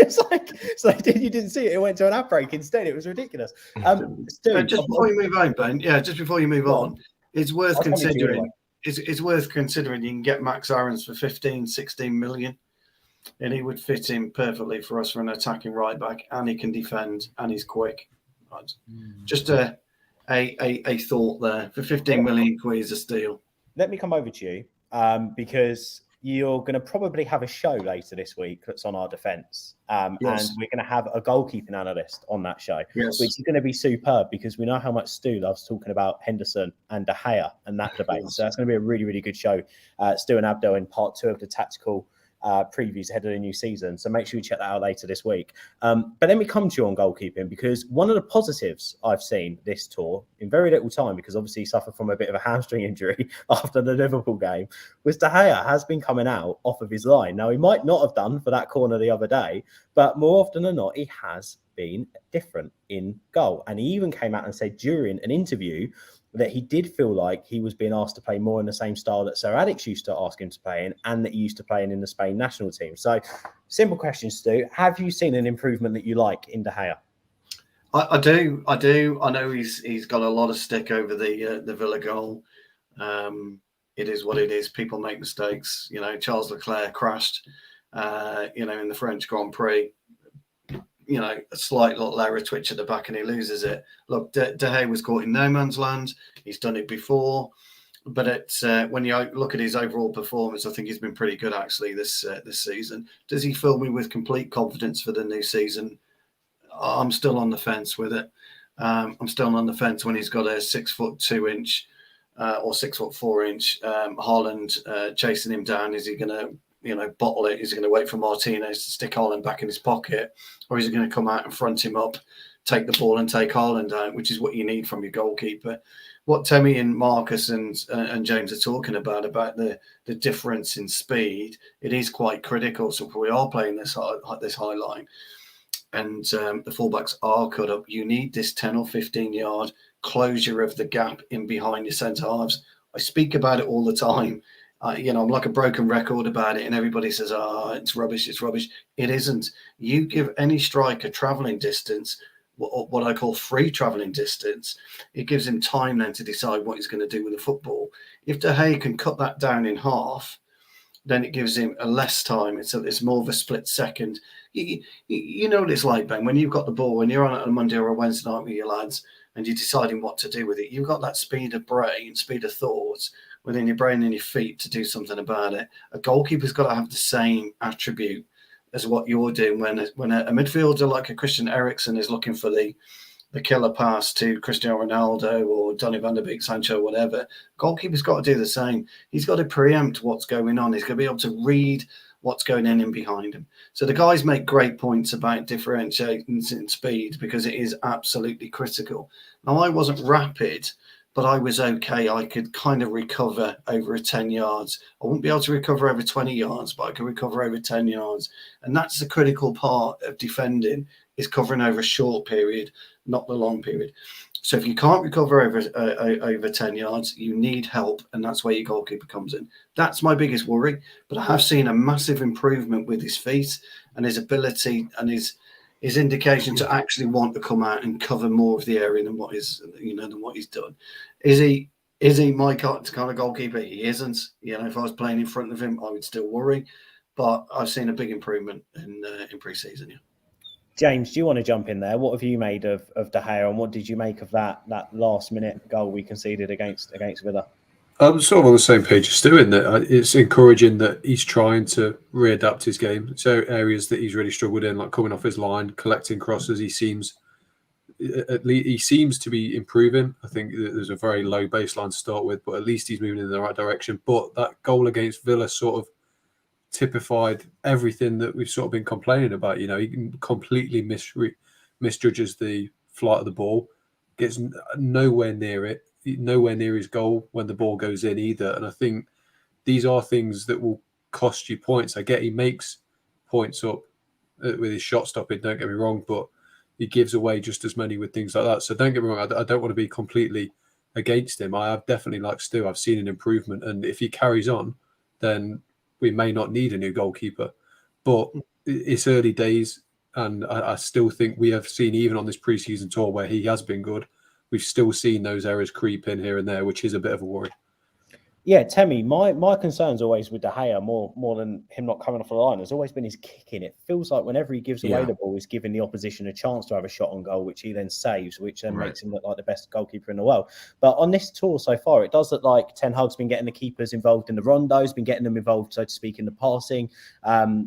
It's like, you didn't see it. It went to an ad break instead. It was ridiculous. Just before you move on, Ben. Yeah, just before you move on, it's worth considering. It's worth considering. You can get Max Aarons for 15-16 million, and he would fit in perfectly for us for an attacking right back, and he can defend, and he's quick. Right. Just a thought there. For 15 million quid is a steal. Let me come over to you because you're going to probably have a show later this week that's on our defence. And we're going to have a goalkeeping analyst on that show, which is going to be superb because we know how much Stu loves talking about Henderson and De Gea and that debate. So that's going to be a really, really good show. Stu and Abdo in part 2 of the tactical previews ahead of the new season. So make sure you check that out later this week. But let me come to you on goalkeeping, because one of the positives I've seen this tour in very little time, because obviously he suffered from a bit of a hamstring injury after the Liverpool game, was De Gea has been coming out off of his line. Now, he might not have done for that corner the other day, but more often than not, he has been different in goal. And he even came out and said during an interview that he did feel like he was being asked to play more in the same style that Sir Alex used to ask him to play in, and that he used to play in the Spain national team. So, simple question, Stu. Have you seen an improvement that you like in De Gea? I do. I know he's got a lot of stick over the Villa goal. It is what it is. People make mistakes. You know, Charles Leclerc crashed, in the French Grand Prix. You know, a slight little error twitch at the back and he loses it. Look, De Gea was caught in no man's land. He's done it before. But it's when you look at his overall performance, I think he's been pretty good actually this season. Does he fill me with complete confidence for the new season? I'm still on the fence with it. I'm still on the fence when he's got a 6'2" or 6'4" Haaland chasing him down. Is he going to bottle it? Is he going to wait for Martinez to stick Haaland back in his pocket, or is he going to come out and front him up, take the ball and take Haaland out, which is what you need from your goalkeeper? What Temi and Marcus and James are talking about the difference in speed, it is quite critical. So if we are playing this high line, and the fullbacks are cut up, you need this 10 or 15 yard closure of the gap in behind your centre halves. I speak about it all the time. I'm like a broken record about it, and everybody says, it's rubbish, it's rubbish. It isn't. You give any striker travelling distance, what I call free travelling distance, it gives him time then to decide what he's going to do with the football. If De Gea can cut that down in half, then it gives him a less time. It's more of a split second. You know what it's like, Ben, when you've got the ball, when you're on it on a Monday or a Wednesday night with your lads and you're deciding what to do with it, you've got that speed of brain, speed of thought within your brain and your feet to do something about it. A goalkeeper's got to have the same attribute as what you're doing when a midfielder like a Christian Eriksen is looking for the killer pass to Cristiano Ronaldo or Donny van der Beek, Sancho, whatever. Goalkeeper's got to do the same. He's got to preempt what's going on. He's going to be able to read what's going in behind him. So the guys make great points about differentiating in speed, because it is absolutely critical. Now, I wasn't rapid, but I was okay. I could kind of recover over 10 yards. I wouldn't be able to recover over 20 yards, but I could recover over 10 yards. And that's the critical part of defending, is covering over a short period, not the long period. So if you can't recover over 10 yards, you need help, and that's where your goalkeeper comes in. That's my biggest worry. But I have seen a massive improvement with his feet and his ability and his indication to actually want to come out and cover more of the area than what he's done. Is he my kind of goalkeeper? He isn't. If I was playing in front of him, I would still worry. But I've seen a big improvement in pre-season. Yeah. James, do you want to jump in there? What have you made of De Gea, and what did you make of that last-minute goal we conceded against Villa? I'm sort of on the same page as Stu in that it's encouraging that he's trying to readapt his game. So areas that he's really struggled in, like coming off his line, collecting crosses, he seems to be improving. I think there's a very low baseline to start with, but at least he's moving in the right direction. But that goal against Villa sort of typified everything that we've sort of been complaining about. He completely misjudges the flight of the ball, gets nowhere near it, nowhere near his goal when the ball goes in either. And I think these are things that will cost you points. I get he makes points up with his shot stopping, don't get me wrong, but he gives away just as many with things like that. So don't get me wrong, I don't want to be completely against him. I have definitely, like Stu, I've seen an improvement. And if he carries on, then we may not need a new goalkeeper. But it's early days, and I still think we have seen, even on this pre-season tour where he has been good, we've still seen those errors creep in here and there, which is a bit of a worry. Yeah, Temi, my concern's always with De Gea more than him not coming off the line. There's always been his kicking. It feels like whenever he gives away the ball, he's giving the opposition a chance to have a shot on goal, which he then saves, which then makes him look like the best goalkeeper in the world. But on this tour so far, it does look like Ten Hag's been getting the keepers involved in the rondos, been getting them involved, so to speak, in the passing,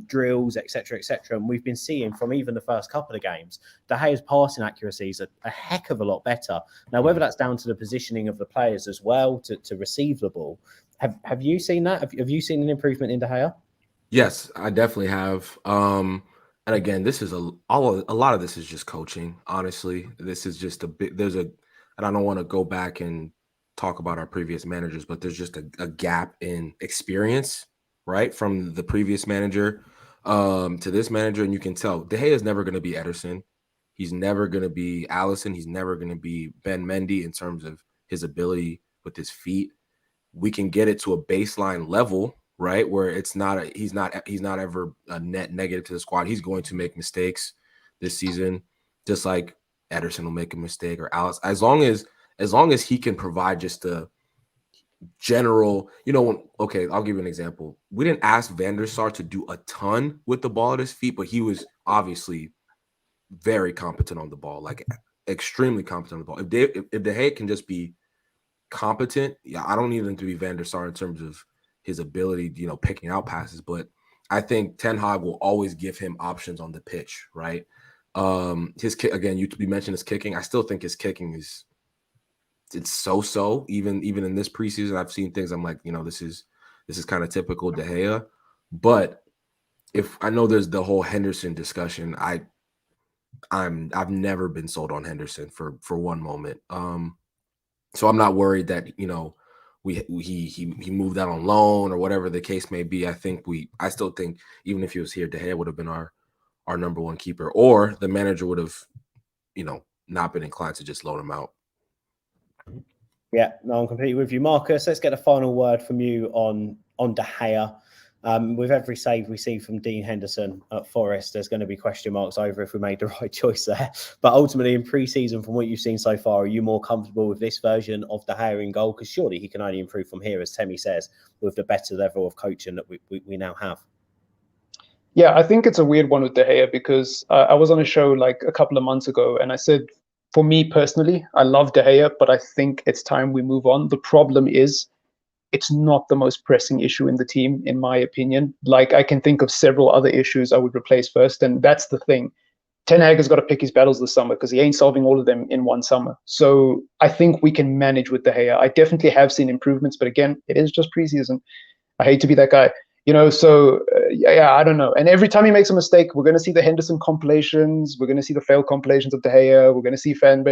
drills, etc., etc. And we've been seeing from even the first couple of games, De Gea's passing accuracy is a heck of a lot better. Now, whether that's down to the positioning of the players as well to receive the ball, have you seen that? Have you seen an improvement in De Gea? Yes, I definitely have. And again, this is a lot of this is just coaching. Honestly, this is just a bit. And I don't want to go back and talk about our previous managers, but there's just a gap in experience, right, from the previous manager to this manager, and you can tell De Gea is never going to be Ederson. He's never going to be Allison. He's never going to be Ben Mendy in terms of his ability with his feet. We can get it to a baseline level, right, where he's not ever a net negative to the squad. He's going to make mistakes this season, just like Ederson will make a mistake or Alice. As long as he can provide just a general, I'll give you an example. We didn't ask Van der Sar to do a ton with the ball at his feet, but he was obviously very competent on the ball, like extremely competent on the ball. If De Gea can just be competent, I don't need him to be Van der Sar in terms of his ability, picking out passes, but I think Ten Hag will always give him options on the pitch, right? His kick, again, you mentioned his kicking. I still think his kicking it's so. Even in this preseason, I've seen things I'm like, this is kind of typical De Gea. But if I know there's the whole Henderson discussion, I've never been sold on Henderson for one moment. So I'm not worried that he moved out on loan or whatever the case may be. I still think even if he was here, De Gea would have been our number one keeper, or the manager would have, not been inclined to just loan him out. Yeah, no, I'm completely with you, Marcus. Let's get a final word from you on De Gea. With every save we see from Dean Henderson at Forest, there's going to be question marks over if we made the right choice there. But ultimately, in pre-season, from what you've seen so far, are you more comfortable with this version of De Gea in goal? Because surely he can only improve from here, as Temi says, with the better level of coaching that we now have. Yeah, I think it's a weird one with De Gea because I was on a show like a couple of months ago, and I said, for me personally, I love De Gea, but I think it's time we move on. The problem is, it's not the most pressing issue in the team, in my opinion. Like, I can think of several other issues I would replace first, and that's the thing. Ten Hag has got to pick his battles this summer because he ain't solving all of them in one summer. So I think we can manage with De Gea. I definitely have seen improvements, but again, it is just preseason. I hate to be that guy. I don't know. And every time he makes a mistake, we're going to see the Henderson compilations. We're going to see the failed compilations of De Gea. We're going to see our fan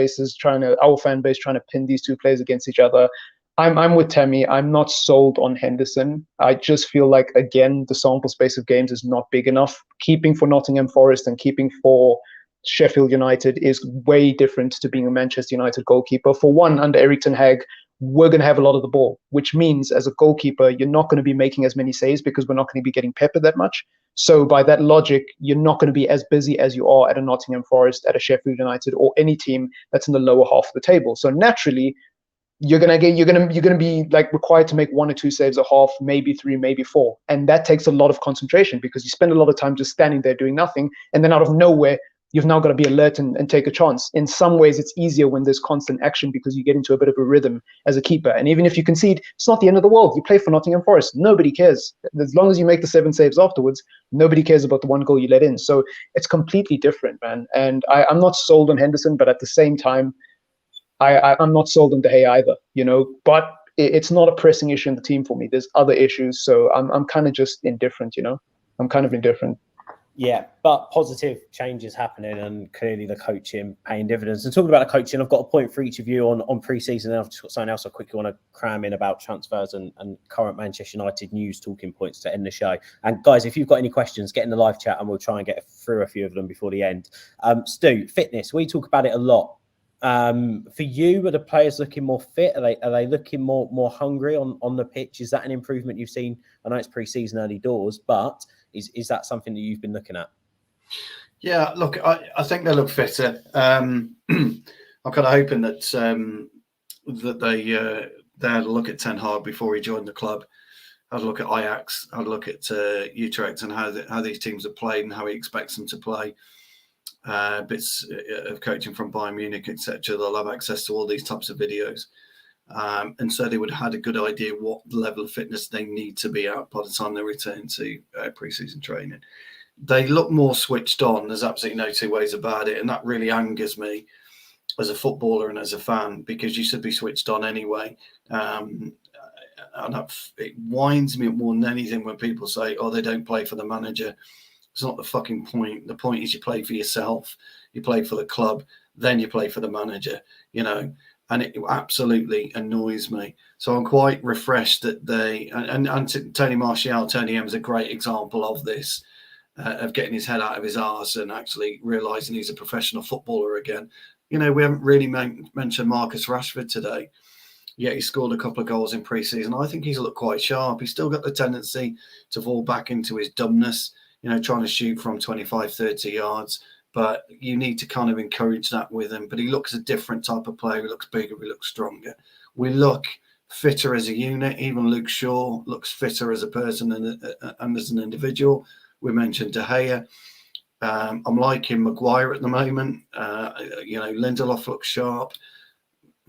base trying to pin these two players against each other. I'm with Temi. I'm not sold on Henderson. I just feel like, again, the sample space of games is not big enough. Keeping for Nottingham Forest and keeping for Sheffield United is way different to being a Manchester United goalkeeper. For one, under Erik ten Hag, we're going to have a lot of the ball, which means as a goalkeeper, you're not going to be making as many saves because we're not going to be getting peppered that much. So by that logic, you're not going to be as busy as you are at a Nottingham Forest, at a Sheffield United, or any team that's in the lower half of the table. So naturally, you're gonna be like required to make 1 or 2 saves a half, maybe 3, maybe 4, and that takes a lot of concentration because you spend a lot of time just standing there doing nothing, and then out of nowhere you've now got to be alert and take a chance. In some ways, it's easier when there's constant action because you get into a bit of a rhythm as a keeper. And even if you concede, it's not the end of the world. You play for Nottingham Forest. Nobody cares. As long as you make the 7 saves afterwards, nobody cares about the 1 goal you let in. So it's completely different, man. And I'm not sold on Henderson, but at the same time, I'm not sold on De Gea either, but it's not a pressing issue in the team for me. There's other issues. So I'm kind of just indifferent, I'm kind of indifferent. Yeah, but positive changes happening and clearly the coaching paying dividends. And talking about the coaching, I've got a point for each of you on pre-season, and I've just got something else I quickly want to cram in about transfers and current Manchester United news talking points to end the show. And guys, if you've got any questions, get in the live chat and we'll try and get through a few of them before the end. Stu, fitness, we talk about it a lot. For you, are the players looking more fit? Are they looking more hungry on the pitch? Is that an improvement you've seen? I know it's pre-season, early doors, but is that something that you've been looking at? Yeah, look, I think they look fitter. I'm kind of hoping that they had a look at Ten Hag before he joined the club. Had a look at Ajax, had a look at Utrecht and how these teams have played and how he expects them to play. Bits of coaching from Bayern Munich, etc. They'll have access to all these types of videos. And so they would have had a good idea what level of fitness they need to be at by the time they return to pre-season training. They look more switched on. There's absolutely no two ways about it. And that really angers me as a footballer and as a fan, because you should be switched on anyway. it winds me up more than anything when people say, "Oh, they don't play for the manager." It's not the fucking point. The point is you play for yourself, you play for the club, then you play for the manager. And it absolutely annoys me. So I'm quite refreshed that they and Tony Martial, Tony M is a great example of this, of getting his head out of his arse and actually realising he's a professional footballer again. We haven't really mentioned Marcus Rashford today. Yeah, he scored a couple of goals in pre-season. I think he's looked quite sharp. He's still got the tendency to fall back into his dumbness, trying to shoot from 25, 30 yards. But you need to kind of encourage that with him. But he looks a different type of player. He looks bigger. He looks stronger. We look fitter as a unit. Even Luke Shaw looks fitter as a person and as an individual. We mentioned De Gea. I'm liking Maguire at the moment. Lindelof looks sharp.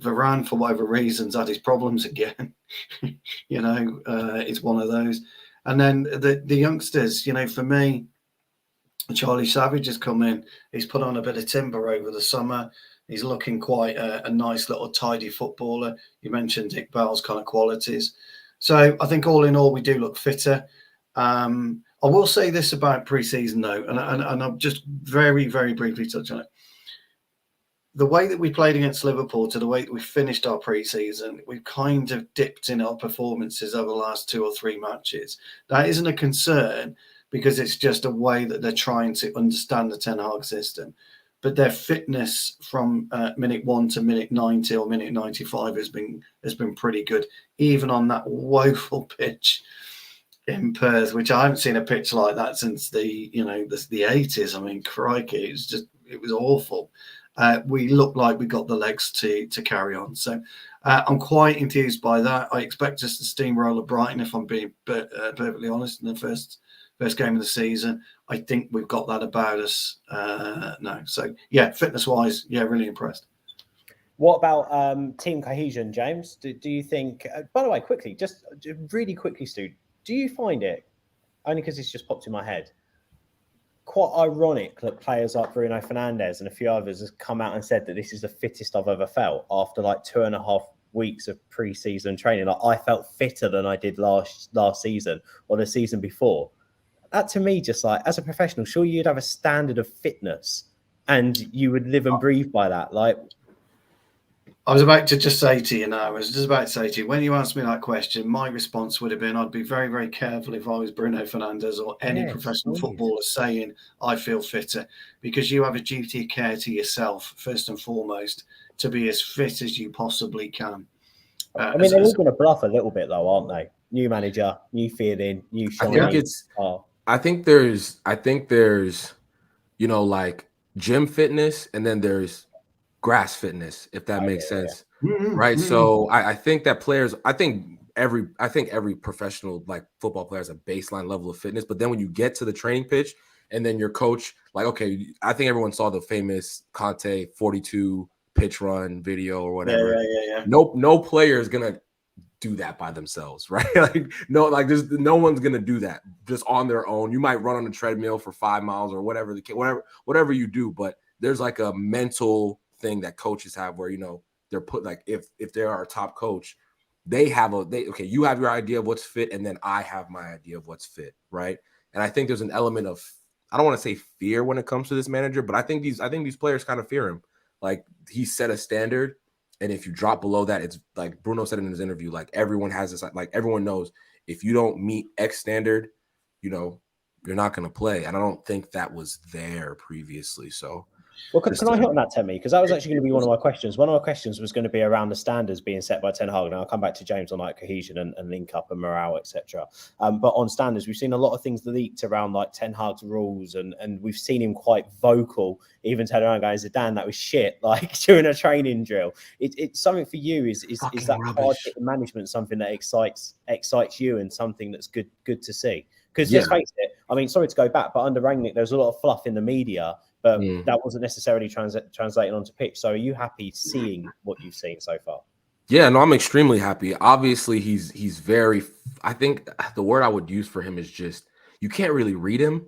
Varane, for whatever reasons, had his problems again. It's one of those. And then the youngsters, for me, Charlie Savage has come in. He's put on a bit of timber over the summer. He's looking quite a nice little tidy footballer. You mentioned Iqbal's kind of qualities. So I think all in all, we do look fitter. I will say this about pre-season, though, and I'll just very, very briefly touch on it. The way that we played against Liverpool to the way that we finished our pre-season, we've kind of dipped in our performances over the last 2 or 3 matches. That isn't a concern because it's just a way that they're trying to understand the Ten Hag system. But their fitness from minute 1 to minute 90 or minute 95 has been pretty good, even on that woeful pitch in Perth, which I haven't seen a pitch like that since the 80s. I mean, crikey, it was awful. We look like we got the legs to carry on. So I'm quite enthused by that. I expect us to steamroller Brighton, if I'm being perfectly honest, in the first game of the season. I think we've got that about us now. So, yeah, fitness-wise, yeah, really impressed. What about team cohesion, James? Do you think, by the way, quickly, just really quickly, Stu, do you find it, only because it's just popped in my head, quite ironic that players like Bruno Fernandes and a few others have come out and said that this is the fittest I've ever felt after like 2.5 weeks of pre-season training? Like, I felt fitter than I did last season or the season before. That to me, just like as a professional, sure you'd have a standard of fitness and you would live and breathe by that. Like, I was about to just say to you now, when you asked me that question, my response would have been, I'd be very, very careful if I was Bruno Fernandes or any professional footballer saying I feel fitter, because you have a duty of care to yourself, first and foremost, to be as fit as you possibly can. I mean, they're all going to bluff a little bit though, aren't they? New manager, new feeling, new shiny. I think there's, like gym fitness, and then there's grass fitness, if that makes sense. Right. So I think that players, I think every professional like football player has a baseline level of fitness, but then when you get to the training pitch and then your coach, like, okay, I think everyone saw the famous Conte 42 pitch run video or whatever. Yeah. No player is gonna do that by themselves, right? There's no one's gonna do that just on their own. You might run on a treadmill for 5 miles or whatever you do, but there's like a mental thing that coaches have where they're put, like, if they're our top coach, you have your idea of what's fit, and then I have my idea of what's fit, right? And I think there's an element of, I don't want to say fear when it comes to this manager, but I think these players kind of fear him. Like, he set a standard, and if you drop below that, it's like Bruno said in his interview, like, everyone has this, like, everyone knows if you don't meet X standard, you're not going to play. And I don't think that was there previously. So, well, can I hit on that, Temi? Because that was actually going to be one of my questions. One of my questions was going to be around the standards being set by Ten Hag. And I'll come back to James on like cohesion and link up and morale, etc. But on standards, we've seen a lot of things leaked around like Ten Hag's rules, and we've seen him quite vocal, even turning around going, Zidane, that was shit, like during a training drill. It's something for you. Is that hard hitting management something that excites you and something that's good to see? Because let's face it, I mean, sorry to go back, but under Rangnick, there's a lot of fluff in the media, but that wasn't necessarily translating onto pitch. So are you happy seeing what you've seen so far? Yeah, no, I'm extremely happy. Obviously, he's very, I think the word I would use for him is just, you can't really read him,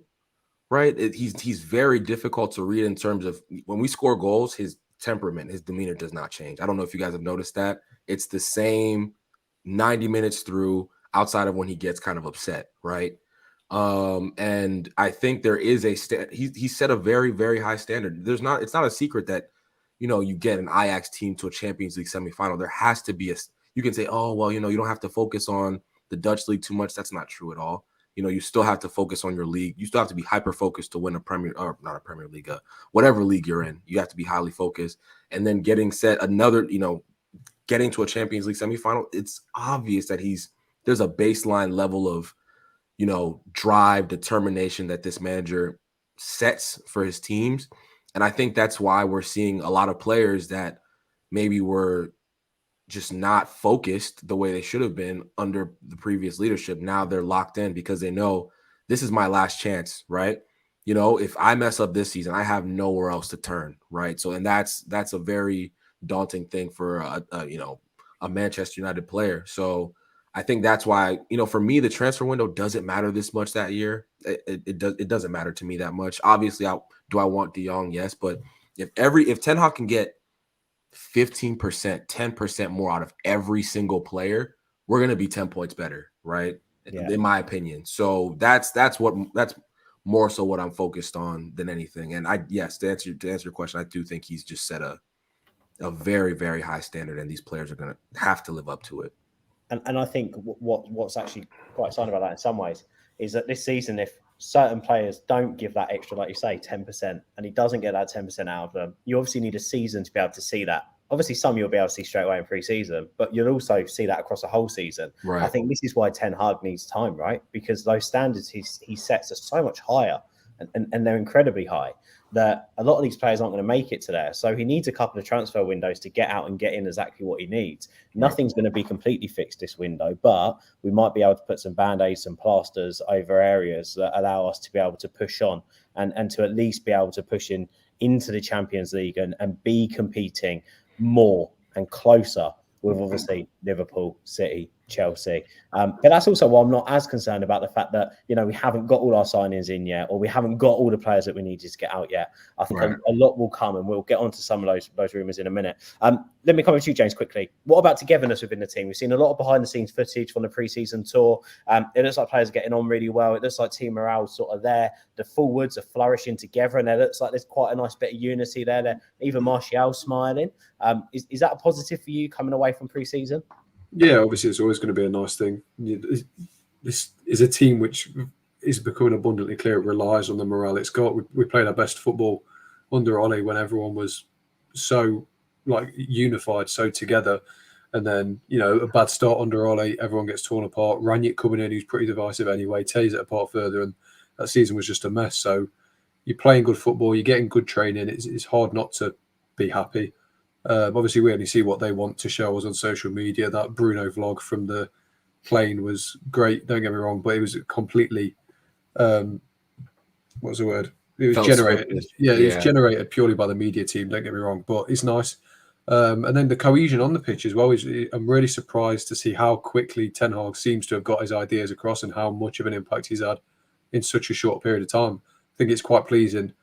right? He's very difficult to read in terms of when we score goals, his temperament, his demeanor does not change. I don't know if you guys have noticed that. It's the same 90 minutes through, outside of when he gets kind of upset, right? And I think there is he set a very, very high standard. It's not a secret that, you know, you get an Ajax team to a Champions League semifinal. There has to be you can say, oh, well, you know, you don't have to focus on the Dutch league too much. That's not true at all. You know, you still have to focus on your league. You still have to be hyper-focused to win not a Premier League, whatever league you're in. You have to be highly focused. And then getting to a Champions League semifinal, it's obvious that there's a baseline level of, you know, drive, determination that this manager sets for his teams. And I think that's why we're seeing a lot of players that maybe were just not focused the way they should have been under the previous leadership. Now they're locked in because they know this is my last chance, right? You know, if I mess up this season, I have nowhere else to turn, right? So, and that's a very daunting thing for a Manchester United player. So I think that's why, you know, for me, the transfer window doesn't matter this much that year. It doesn't matter to me that much. Obviously, do I want De Jong? Yes, but if Ten Hag can get 15%, 10% more out of every single player, we're going to be 10 points better, right? Yeah. In my opinion. So that's more so what I'm focused on than anything. And to answer your question, I do think he's just set a very, very high standard, and these players are going to have to live up to it. And I think what's actually quite exciting about that in some ways is that this season, if certain players don't give that extra, like you say, 10%, and he doesn't get that 10% out of them, you obviously need a season to be able to see that. Obviously, some you'll be able to see straight away in pre-season, but you'll also see that across a whole season. Right. I think this is why Ten Hag needs time, right? Because those standards he sets are so much higher, and they're incredibly high, that a lot of these players aren't going to make it to there. So he needs a couple of transfer windows to get out and get in exactly what he needs. Nothing's going to be completely fixed this window, but we might be able to put some band-aids, some plasters over areas that allow us to be able to push on and to at least be able to push into the Champions League and be competing more and closer with obviously Liverpool, City, Chelsea. But that's also why I'm not as concerned about the fact that, you know, we haven't got all our signings in yet, or we haven't got all the players that we needed to get out yet. I think a lot will come, and we'll get onto some of those rumours in a minute. Let me come to you, James, quickly. What about togetherness within the team? We've seen a lot of behind-the-scenes footage from the pre-season tour. It looks like players are getting on really well. It looks like team morale sort of there. The forwards are flourishing together, and it looks like there's quite a nice bit of unity there. Even Martial smiling. Is that a positive for you coming away from pre-season? Yeah, obviously it's always going to be a nice thing. This is a team which is becoming abundantly clear it relies on the morale it's got. We played our best football under Ole when everyone was so unified, so together. And then, you know, a bad start under Ole, everyone gets torn apart. Ranić coming in, who's pretty divisive anyway, tears it apart further, and that season was just a mess. So you're playing good football, you're getting good training. It's hard not to be happy. Obviously, we only see what they want to show us on social media. That Bruno vlog from the plane was great, don't get me wrong, but it was completely, what's the word? It was generated. It was generated purely by the media team, don't get me wrong, but it's nice. And then the cohesion on the pitch as well. I'm really surprised to see how quickly Ten Hag seems to have got his ideas across and how much of an impact he's had in such a short period of time. I think it's quite pleasing,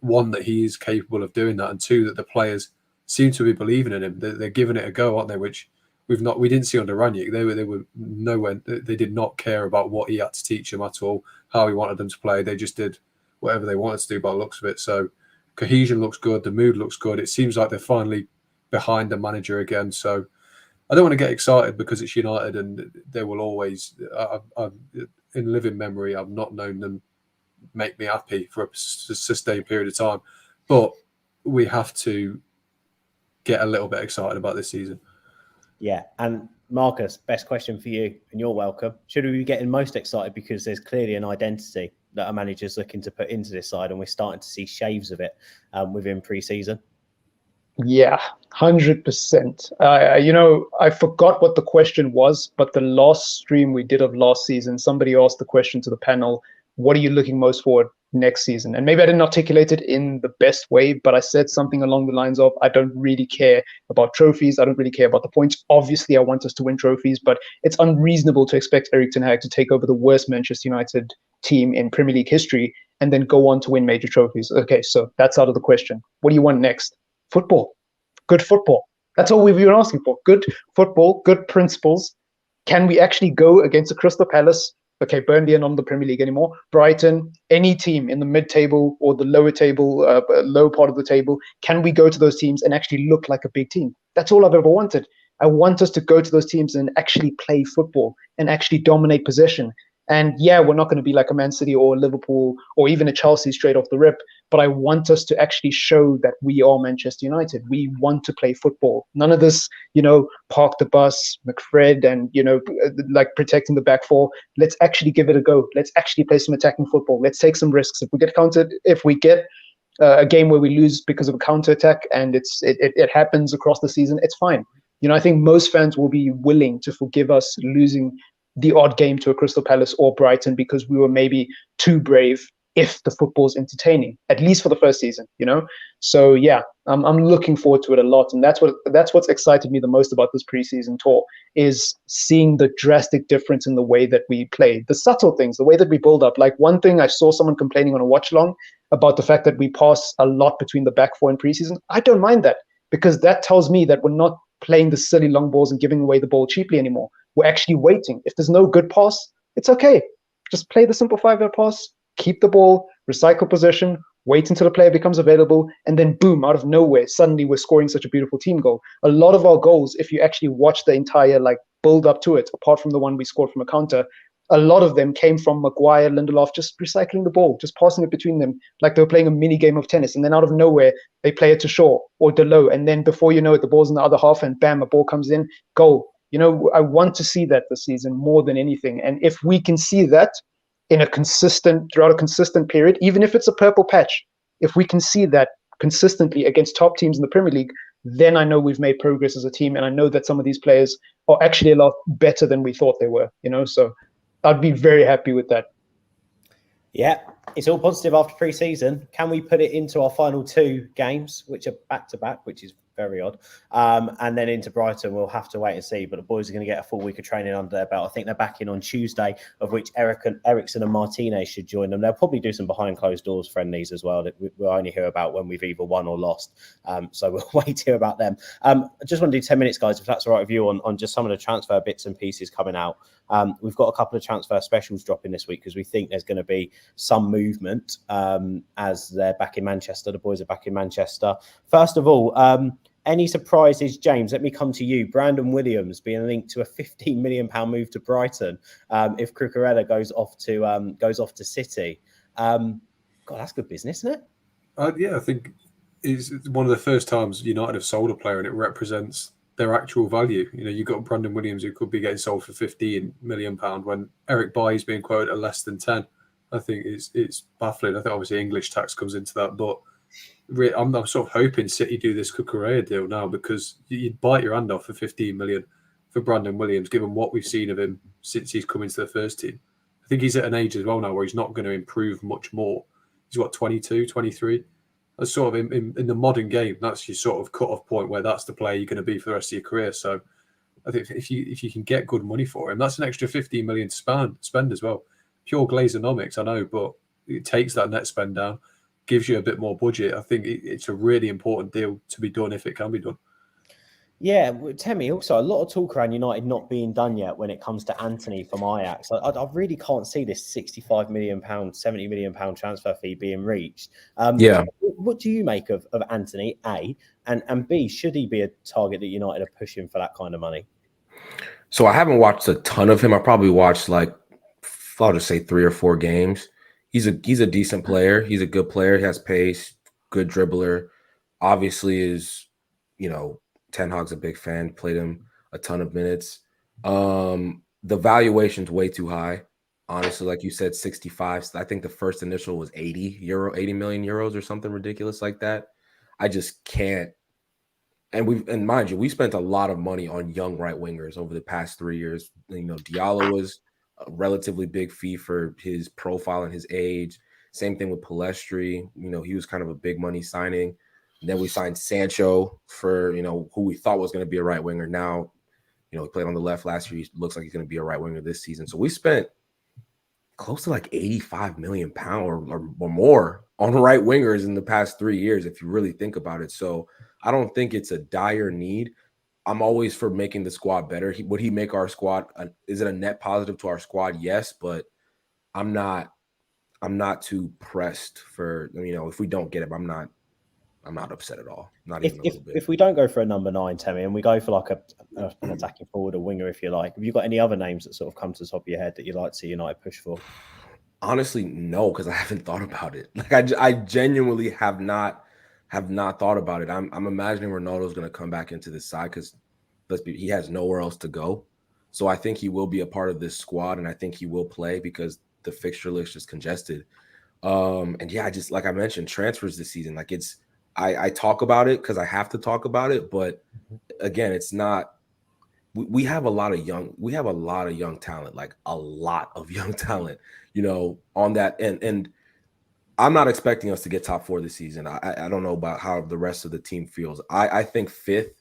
one, that he is capable of doing that, and two, that the players seem to be believing in him. They're giving it a go, aren't they? Which we didn't see under Ranić. They were nowhere. They did not care about what he had to teach them at all, how he wanted them to play. They just did whatever they wanted to do by the looks of it. So cohesion looks good. The mood looks good. It seems like they're finally behind the manager again. So I don't want to get excited because it's United, and they will always. In living memory, I've not known them make me happy for a sustained period of time. But we have to get a little bit excited about this season. Yeah, and Marcus, best question for you, and you're welcome. Should we be getting most excited because there's clearly an identity that a manager's looking to put into this side, and we're starting to see shaves of it within pre-season? Yeah, 100%. You know, I forgot what the question was, but the last stream we did of last season, somebody asked the question to the panel, what are you looking most forward next season? And maybe I didn't articulate it in the best way, but I said something along the lines of, I don't really care about trophies. I don't really care about the points. Obviously, I want us to win trophies, but it's unreasonable to expect Erik ten Hag to take over the worst Manchester United team in Premier League history and then go on to win major trophies. Okay, so that's out of the question. What do you want next? Football. Good football. That's all we've been asking for. Good football, good principles, Can we actually go against a Crystal Palace? Okay, Burnley are not in the Premier League anymore. Brighton, any team in the mid-table or the lower table, low part of the table, can we go to those teams and actually look like a big team? That's all I've ever wanted. I want us to go to those teams and actually play football and actually dominate possession. And yeah, we're not going to be like a Man City or a Liverpool or even a Chelsea straight off the rip, but I want us to actually show that we are Manchester United. We want to play football. None of this, park the bus, McFred, and, like protecting the back four. Let's actually give it a go. Let's actually play some attacking football. Let's take some risks. If we get a game where we lose because of a counter attack and it happens across the season, it's fine. I think most fans will be willing to forgive us losing the odd game to a Crystal Palace or Brighton because we were maybe too brave if the football's entertaining, at least for the first season, So yeah, I'm looking forward to it a lot. And that's what's excited me the most about this preseason tour is seeing the drastic difference in the way that we play, the subtle things, the way that we build up. Like one thing I saw someone complaining on a watch long about the fact that we pass a lot between the back four in preseason. I don't mind that because that tells me that we're not playing the silly long balls and giving away the ball cheaply anymore. We're actually waiting. If there's no good pass, it's okay. Just play the simple 5-yard pass, keep the ball, recycle possession, wait until the player becomes available, and then boom, out of nowhere, suddenly we're scoring such a beautiful team goal. A lot of our goals, if you actually watch the entire build up to it, apart from the one we scored from a counter, a lot of them came from Maguire, Lindelof, just recycling the ball, just passing it between them like they were playing a mini game of tennis. And then out of nowhere, they play it to Shaw or Delo. And then before you know it, the ball's in the other half and bam, a ball comes in, goal. I want to see that this season more than anything. And if we can see that throughout a consistent period, even if it's a purple patch, if we can see that consistently against top teams in the Premier League, then I know we've made progress as a team. And I know that some of these players are actually a lot better than we thought they were, so I'd be very happy with that. Yeah, it's all positive after pre-season. Can we put it into our final 2 games, which are back-to-back, which is very odd, and then into Brighton? We'll have to wait and see, but the boys are going to get a full week of training under their belt. I think they're back in on Tuesday, of which Ericsson and Martinez should join them. They'll probably do some behind closed doors friendlies as well that we'll only hear about when we've either won or lost, so we'll wait to hear about them. I just want to do 10 minutes, guys, if that's all right with you, on just some of the transfer bits and pieces coming out. We've got a couple of transfer specials dropping this week because we think there's going to be some movement as they're back in Manchester. The boys are back in Manchester. First of all, any surprises, James? Let me come to you. Brandon Williams being linked to a £15 million move to Brighton if Cucurella goes off to City. God, that's good business, isn't it? Yeah, I think it's one of the first times United have sold a player and it represents their actual value. You've got Brandon Williams who could be getting sold for £15 million when Eric Bailly is being quoted at less than 10. I think it's baffling. I think obviously English tax comes into that, but I'm sort of hoping City do this Cucurella deal now because you'd bite your hand off for £15 million for Brandon Williams, given what we've seen of him since he's come into the first team. I think he's at an age as well now where he's not going to improve much more. He's 22, 23. That's sort of in the modern game, that's your sort of cut-off point where that's the player you're going to be for the rest of your career. So I think if you can get good money for him, that's an extra £15 million to spend as well. Pure Glazonomics, I know, but it takes that net spend down, gives you a bit more budget. I think it's a really important deal to be done if it can be done. Yeah, Temi, also a lot of talk around United not being done yet when it comes to Anthony from Ajax. I really can't see this £65 million, £70 million transfer fee being reached. What do you make of Anthony, A, and B, should he be a target that United are pushing for that kind of money? So I haven't watched a ton of him. I probably watched I'll just say 3 or 4 games. He's a decent player. He's a good player. He has pace, good dribbler. Obviously is, Ten Hag's a big fan, played him a ton of minutes. The valuation's way too high. Honestly, like you said, 65. I think the first initial was 80 million euros or something ridiculous like that. I just can't. And mind you, we spent a lot of money on young right wingers over the past 3 years. Diallo was a relatively big fee for his profile and his age. Same thing with Palestri. He was kind of a big money signing. And then we signed Sancho for, who we thought was going to be a right winger. Now, he played on the left last year. He looks like he's going to be a right winger this season. So we spent close to £85 million or more on right wingers in the past 3 years, if you really think about it. So I don't think it's a dire need. I'm always for making the squad better. Would he make our squad? Is it a net positive to our squad? Yes, but I'm not too pressed for, if we don't get him, I'm not upset at all. Not even a little bit. If we don't go for a number 9, Temi, and we go for like an attacking forward, a winger, if you like, have you got any other names that sort of come to the top of your head that you'd like to see United push for? Honestly, no, because I haven't thought about it. Like I genuinely have not thought about it. I'm imagining Ronaldo's going to come back into this side because he has nowhere else to go. So I think he will be a part of this squad, and I think he will play because the fixture list is congested. And yeah, just like I mentioned, transfers this season. Like I talk about it because I have to talk about it, but again, it's not. We have a lot of young talent, like a lot of young talent, on that end. And I'm not expecting us to get top 4 this season. I don't know about how the rest of the team feels. I think 5th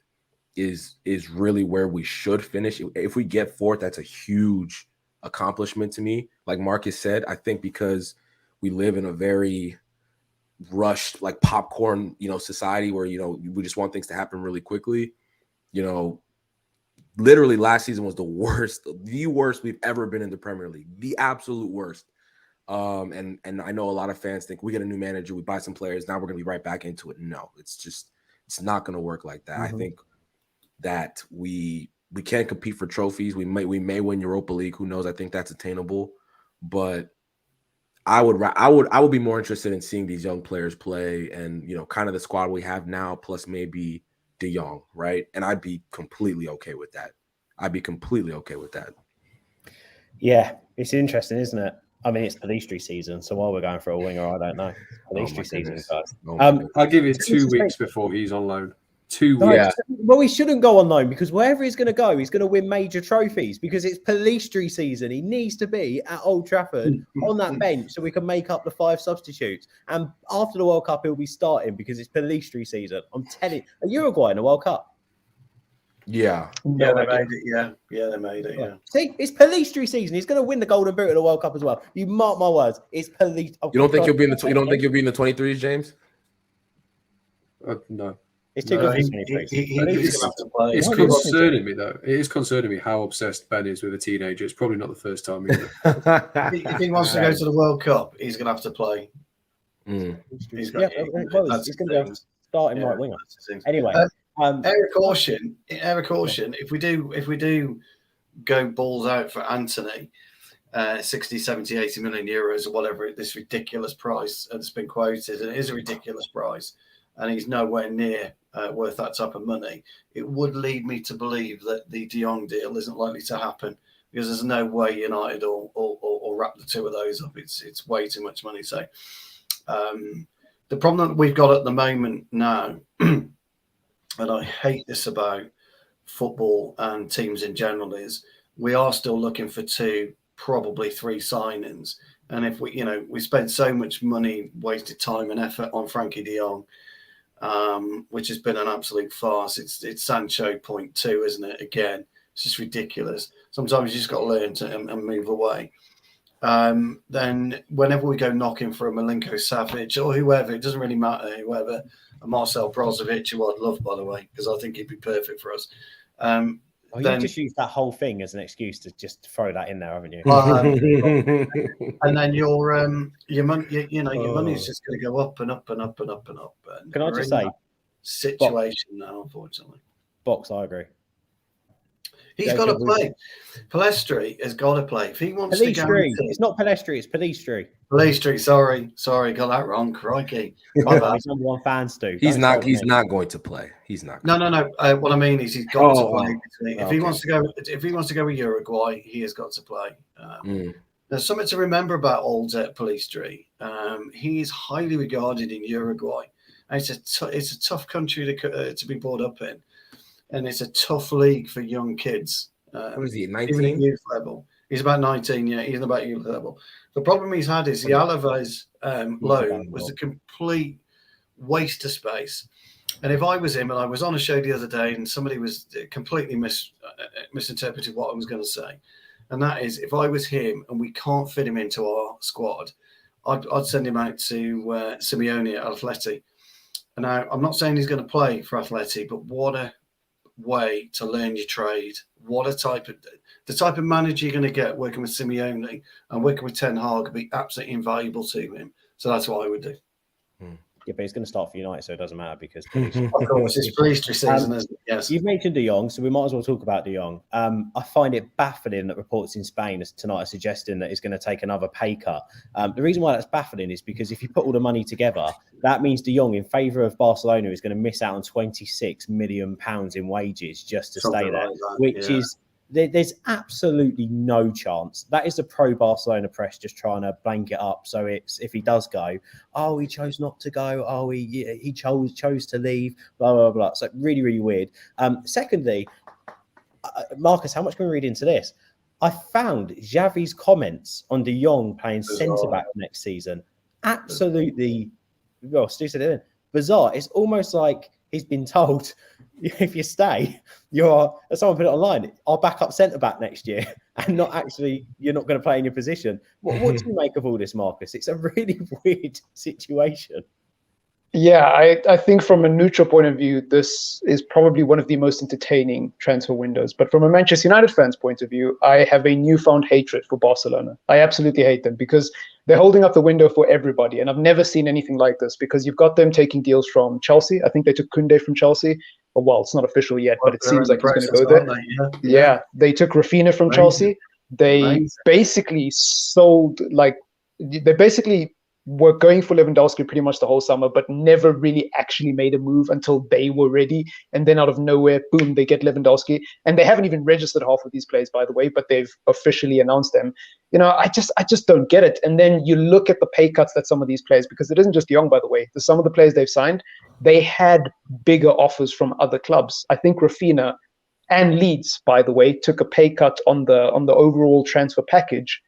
is really where we should finish. If we get 4th, that's a huge accomplishment to me. Like Marcus said, I think because we live in a very rushed, like popcorn, society where, we just want things to happen really quickly. Literally last season was the worst we've ever been in the Premier League, the absolute worst. And I know a lot of fans think we get a new manager, we buy some players, now we're going to be right back into it. No, it's not going to work like that. I think that we can't compete for trophies. We may win Europa League. Who knows? I think that's attainable, but I would be more interested in seeing these young players play and, kind of the squad we have now, plus maybe De Jong, right? And I'd be completely okay with that. Yeah, it's interesting, isn't it? I mean, it's Pellistri season, so while we're going for a winger, I don't know. Pellistri season, guys. I'll give it 2 weeks before he's on loan. 2 weeks. Yeah. Well, he shouldn't go on loan because wherever he's going to go, he's going to win major trophies because it's Pellistri season. He needs to be at Old Trafford on that bench so we can make up the 5 substitutes. And after the World Cup, he'll be starting because it's Pellistri season. I'm telling you, Uruguay in the World Cup. Yeah, they made it. Yeah, they made it. Yeah. See, it's Pellistri season. He's going to win the Golden Boot at the World Cup as well. You mark my words. It's Pellistri. You don't think you'll be in the? You don't think you'll be in the 23s, James? No. It's too good for 23s. It's concerning me though. It is concerning me how obsessed Ben is with a teenager. It's probably not the first time either. If he wants to go to the World Cup, he's going to have to play. He's going to be a starting right winger. Anyway. Area caution. If we do go balls out for Anthony, 60, 70, 80 million euros or whatever, this ridiculous price that's been quoted, and it is a ridiculous price, and he's nowhere near worth that type of money, it would lead me to believe that the De Jong deal isn't likely to happen because there's no way United will wrap the 2 of those up. It's way too much money. So the problem that we've got at the moment now, and I hate this about football and teams in general, is we are still looking for 2, probably 3 signings. And if we spent so much money, wasted time and effort on Frankie de Jong, which has been an absolute farce. It's Sancho 0.2, isn't it? Again, it's just ridiculous. Sometimes you just got to learn to and move away. Then whenever we go knocking for a Milinko Savic or whoever, it doesn't really matter, whoever, a Marcel Brozovic, who I'd love, by the way, because I think he'd be perfect for us. You've just used that whole thing as an excuse to just throw that in there, haven't you? And then your money, your money is just going to go up and up and up and up and up. And can I just say, situation now, unfortunately. Box, I agree. He's got to play. Pellistri has got to play. If he wants to go, it's not Pellistri, it's Pellistri. Pellistri, sorry, got that wrong. Crikey. He's number 1 fan, Stu. He's not going to play. He's not. No. What I mean is he's got to play. If he wants to go with Uruguay, he has got to play. There's something to remember about old Pellistri. He is highly regarded in Uruguay. And it's a tough country to be brought up in. And it's a tough league for young kids. What is he, 19? Even at youth level. He's about 19, yeah. He's about youth level. The problem he's had is the Alaves loan was a complete waste of space. And if I was him, and I was on a show the other day, and somebody was completely misinterpreted what I was going to say. And that is, if I was him and we can't fit him into our squad, I'd send him out to Simeone at Atleti. And now, I'm not saying he's going to play for Atleti, but what a way to learn your trade. The type of manager you're going to get working with Simeone and working with Ten Hag would be absolutely invaluable to him. So that's what I would do. Yeah, but he's going to start for United, so it doesn't matter because of course it's Peastry season, isn't it? Yes. You've mentioned De Jong, so we might as well talk about De Jong. I find it baffling that reports in Spain tonight are suggesting that he's going to take another pay cut. The reason why that's baffling is because if you put all the money together, that means De Jong, in favour of Barcelona, is going to miss out on £26 million in wages just to stay there, which is. There's absolutely no chance. That is the pro-Barcelona press just trying to blank it up. So it's if he does go, oh, he chose not to go. Oh, he chose to leave. Blah blah blah. So really, really weird. Secondly, Marcus, how much can we read into this? I found Xavi's comments on De Jong playing centre back next season absolutely bizarre. It's almost like he's been told, if you stay, someone put it online, our backup centre-back next year, and you're not going to play in your position. What do you make of all this, Marcus? It's a really weird situation. Yeah, I think from a neutral point of view, this is probably one of the most entertaining transfer windows. But from a Manchester United fan's point of view, I have a newfound hatred for Barcelona. I absolutely hate them because they're holding up the window for everybody. And I've never seen anything like this because you've got them taking deals from Chelsea. I think they took Koundé from Chelsea. Well, it's not official yet, but it seems like he's going to go there. Yeah, they took Rafinha from Chelsea. They basically sold, they basically were going for Lewandowski pretty much the whole summer, but never really actually made a move until they were ready. And then out of nowhere, boom, they get Lewandowski. And they haven't even registered half of these players, by the way, but they've officially announced them. I just don't get it. And then you look at the pay cuts that some of these players, because it isn't just Young, by the way, some of the players they've signed, they had bigger offers from other clubs. I think Rafinha and Leeds, by the way, took a pay cut on the overall transfer package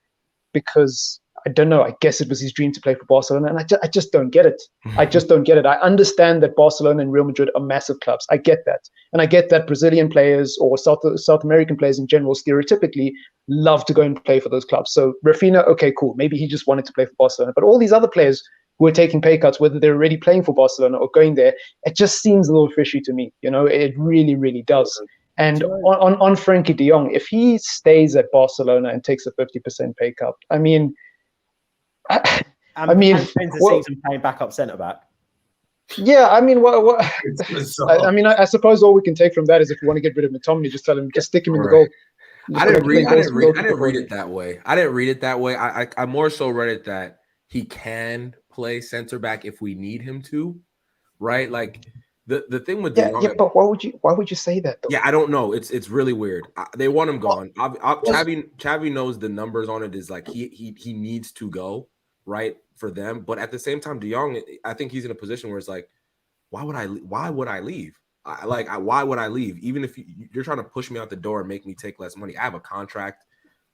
because I don't know. I guess it was his dream to play for Barcelona, and I just don't get it. I just don't get it. I understand that Barcelona and Real Madrid are massive clubs. I get that, and I get that Brazilian players or South American players in general stereotypically love to go and play for those clubs. So Rafinha, okay, cool. Maybe he just wanted to play for Barcelona, but all these other players who are taking pay cuts, whether they're already playing for Barcelona or going there, it just seems a little fishy to me. It really, really does. And on Frankie de Jong, if he stays at Barcelona and takes a 50% pay cut, I mean. Spends the season playing backup centre back. Yeah, I mean, what? I suppose all we can take from that is if you want to get rid of McTominay, just tell him, just stick him in the goal. I didn't read it that way. I didn't read it that way. I more so read it that he can play centre back if we need him to, right? Like the thing with but why would you say that though? Yeah, I don't know. It's really weird. They want him gone. Xavi knows the numbers on it is like he needs to go. Right, for them, but at the same time, De Jong, I think he's in a position where it's like, why would I leave? Why would I leave? Even if you're trying to push me out the door and make me take less money, I have a contract.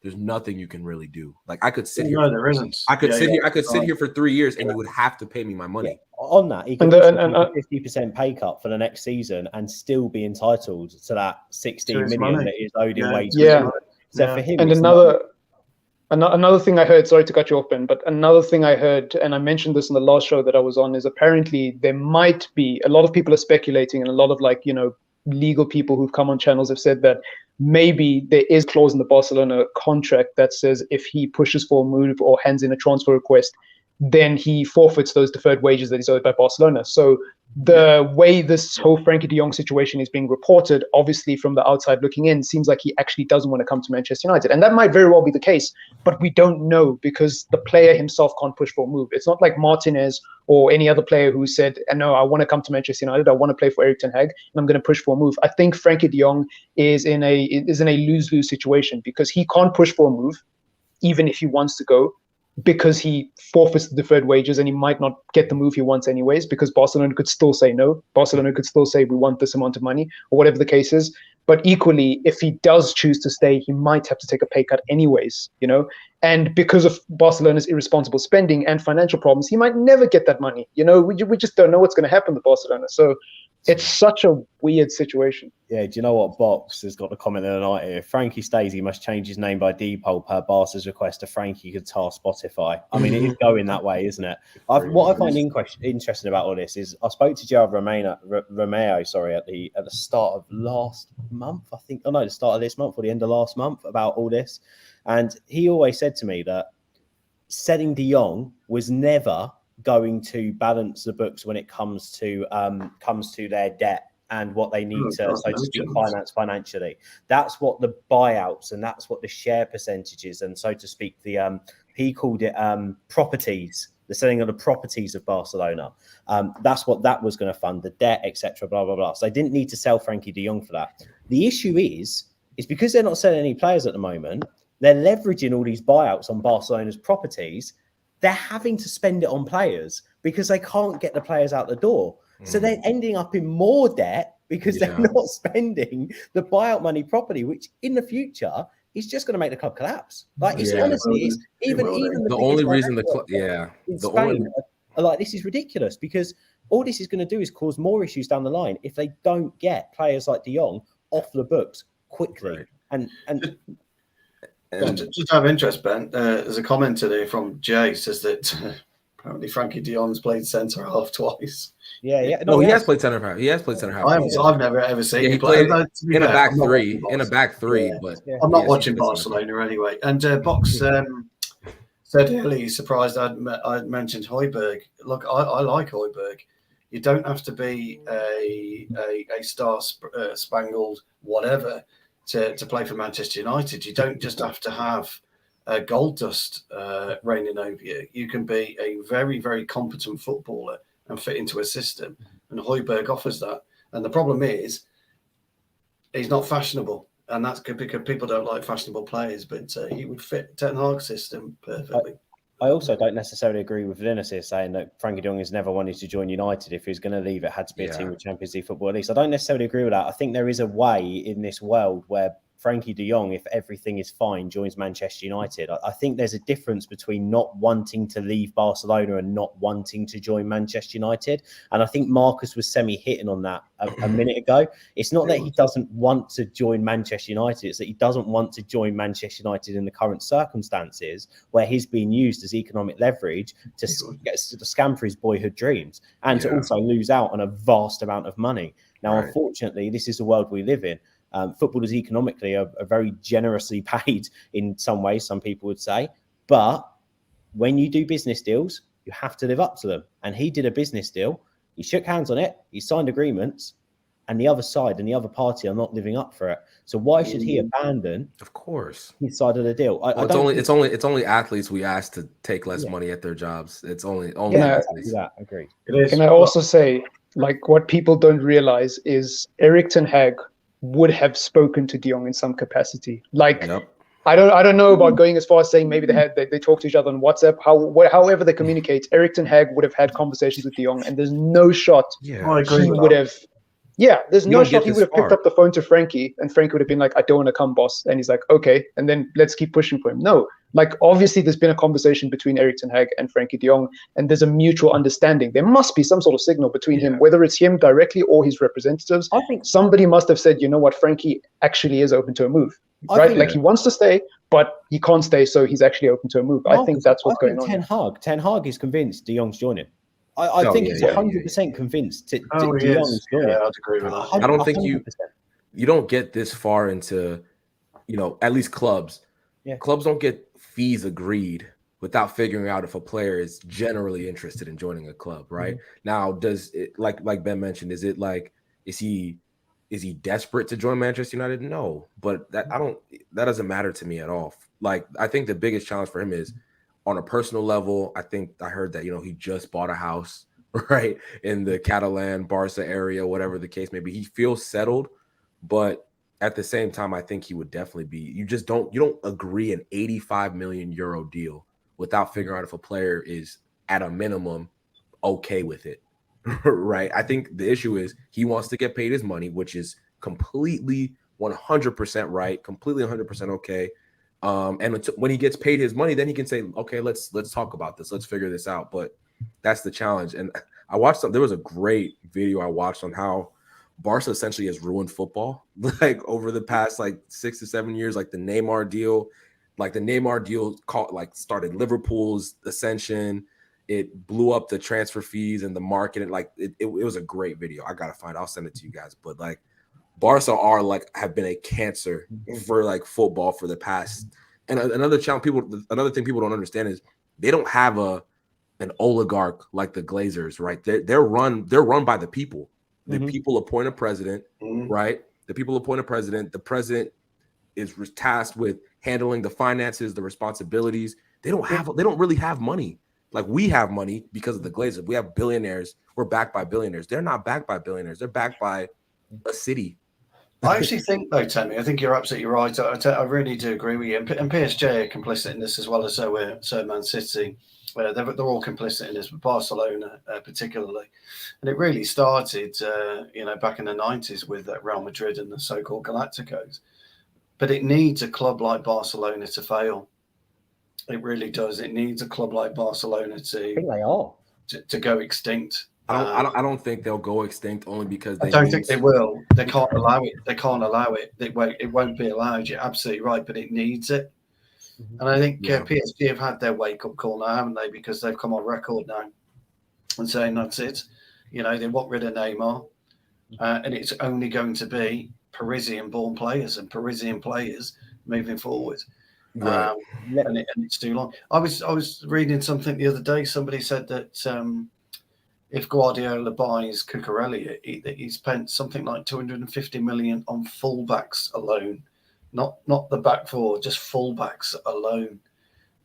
There's nothing you can really do. Like I could sit here. No, there isn't. I could sit here for 3 years, and you would have to pay me my money. Yeah. On that, he could take a 50% pay cut for the next season and still be entitled to that 16 million that is owed in wages. Yeah. So for him, and another thing I heard, sorry to cut you off, Ben, but another thing I heard, and I mentioned this in the last show that I was on, is apparently there might be, a lot of people are speculating, and a lot of legal people who've come on channels have said that maybe there is a clause in the Barcelona contract that says if he pushes for a move or hands in a transfer request, then he forfeits those deferred wages that he's owed by Barcelona. So the way this whole Frankie de Jong situation is being reported, obviously from the outside looking in, seems like he actually doesn't want to come to Manchester United. And that might very well be the case, but we don't know because the player himself can't push for a move. It's not like Martinez or any other player who said, no, I want to come to Manchester United. I want to play for Erik Ten Hag, and I'm going to push for a move. I think Frankie de Jong is in a lose-lose situation because he can't push for a move, even if he wants to go, because he forfeits the deferred wages and he might not get the move he wants anyways, because Barcelona could still say no. Barcelona could still say we want this amount of money or whatever the case is. But equally, if he does choose to stay, he might have to take a pay cut anyways, And because of Barcelona's irresponsible spending and financial problems, he might never get that money. We just don't know what's going to happen to Barcelona. So It's such a weird situation. Yeah, do you know what? Box has got the comment of the night here. If Frankie stays, he must change his name by default per Barca's request to Frankie Guitar Spotify. I mean, it is going that way, isn't it? What I find interesting about all this is I spoke to Gerard Romeo, at the start of last month, I think. The start of this month or the end of last month about all this. And he always said to me that selling De Jong was never going to balance the books when it comes to their debt and what they need to, so to speak, finance financially. That's what the buyouts and that's what the share percentages and, so to speak, the he called it properties, the selling of the properties of Barcelona. That's what that was going to fund, the debt, etc. Blah blah blah. So they didn't need to sell Frankie De Jong for that. The issue is because they're not selling any players at the moment. They're leveraging all these buyouts on Barcelona's properties. They're having to spend it on players because they can't get the players out the door. So they're ending up in more debt because they're not spending the buyout money properly, which in the future is just going to make the club collapse. Like, it's honestly, even the only reason the club, in Spain are like, this is ridiculous because all this is going to do is cause more issues down the line if they don't get players like De Jong off the books quickly. Right. And just out of interest, Ben, there's a comment today from Jay says that apparently Frankie De Jong's played centre half twice. Yeah. No, he has played centre half. He has played centre half. I've never ever seen him play in a back three. In a back three, but I'm not watching Barcelona anyway. And Box said earlier he's surprised I'd mentioned Højbjerg. Look, I like Højbjerg. You don't have to be a star spangled whatever to play for Manchester United. You don't just have to have gold dust raining over you. You can be a very, very competent footballer and fit into a system. And Højbjerg offers that. And the problem is he's not fashionable. And that's good because people don't like fashionable players, but he would fit Ten Hag's system perfectly. I also don't necessarily agree with Linus here saying that Frankie De Jong has never wanted to join United. If he was going to leave, it had to be a team with Champions League football at least. I don't necessarily agree with that. I think there is a way in this world where Frankie De Jong, if everything is fine, joins Manchester United. I think there's a difference between not wanting to leave Barcelona and not wanting to join Manchester United. And I think Marcus was hitting on that a minute ago. It's not that he doesn't want to join Manchester United. It's that he doesn't want to join Manchester United in the current circumstances where he's being used as economic leverage to scam for his boyhood dreams and to also lose out on a vast amount of money. Now, unfortunately, this is the world we live in. Footballers economically are very generously paid in some ways, some people would say. But when you do business deals, you have to live up to them. And he did a business deal. He shook hands on it. He signed agreements. And the other side and the other party are not living up for it. So why should he abandon, of course, his side of the deal? It's only athletes we ask to take less money at their jobs. It's only athletes. Yeah, agreed. Can I also say, like, what people don't realize is Erik Ten Hag would have spoken to De Jong in some capacity. Like, I don't know about going as far as saying maybe they talk to each other on WhatsApp. However they communicate, Erik Ten Hag would have had conversations with De Jong, and there's no shot he would have. Yeah, there's no shot he would have picked up the phone to Frankie, and Frankie would have been like, "I don't want to come, boss," and he's like, "Okay," and then let's keep pushing for him. No, like, obviously there's been a conversation between Erik Ten Hag and Frankie De Jong, and there's a mutual understanding. There must be some sort of signal between him, whether it's him directly or his representatives. I think somebody must have said, you know what, Frankie actually is open to a move, right? Like, he wants to stay, but he can't stay, so he's actually open to a move. I think that's what's going on. Ten Hag is convinced De Jong's joining. I think he's 100% convinced De Jong's joining. Yeah, I'd agree with that. I don't think you don't get this far into, at least clubs. Yeah. Clubs don't get fees agreed without figuring out if a player is generally interested in joining a club, right? Now, does it, like Ben mentioned, is he desperate to join Manchester United? No, but that doesn't matter to me at all. Like, I think the biggest challenge for him is on a personal level. I think I heard that, he just bought a house, right, in the Catalan, Barca area, whatever the case may be. He feels settled, but at the same time, I think he would definitely be. You don't agree an 85 million euro deal without figuring out if a player is at a minimum okay with it, right? I think the issue is he wants to get paid his money, which is completely 100% right, completely 100% okay. And when he gets paid his money, then he can say, okay, let's talk about this. Let's figure this out. But that's the challenge. And I watched there was a great video I watched on how Barca essentially has ruined football like over the past like 6 to 7 years. Like the Neymar deal started Liverpool's ascension. It blew up the transfer fees and the market. It was a great video. I gotta find it. I'll send it to you guys. But like Barca have been a cancer for like football for the past. And another thing people don't understand is they don't have an oligarch like the Glazers, right? They're run by the people. The people appoint a president, right? The people appoint a president. The president is tasked with handling the finances, the responsibilities. They don't really have money. Like we have money because of the Glazers. We have billionaires. We're backed by billionaires. They're not backed by billionaires. They're backed by a city. I actually think, though, Tammy, I think you're absolutely right. I really do agree with you. And PSG are complicit in this as well as so Man City. They're all complicit in this, but Barcelona particularly. And it really started, back in the 90s with Real Madrid and the so-called Galacticos. But it needs a club like Barcelona to fail. It really does. It needs a club like Barcelona I think they are. to go extinct. I don't think they'll go extinct only because I don't think they will. They can't allow it. They can't allow it. It won't be allowed. You're absolutely right, but it needs it. And I think PSG have had their wake-up call now, haven't they? Because they've come on record now and saying that's it. They want rid of Neymar, and it's only going to be Parisian-born players and Parisian players moving forward. Right. And it's too long. I was reading something the other day. Somebody said that if Guardiola buys Cucurella, he spent something like 250 million on fullbacks alone, not the back four, just fullbacks alone.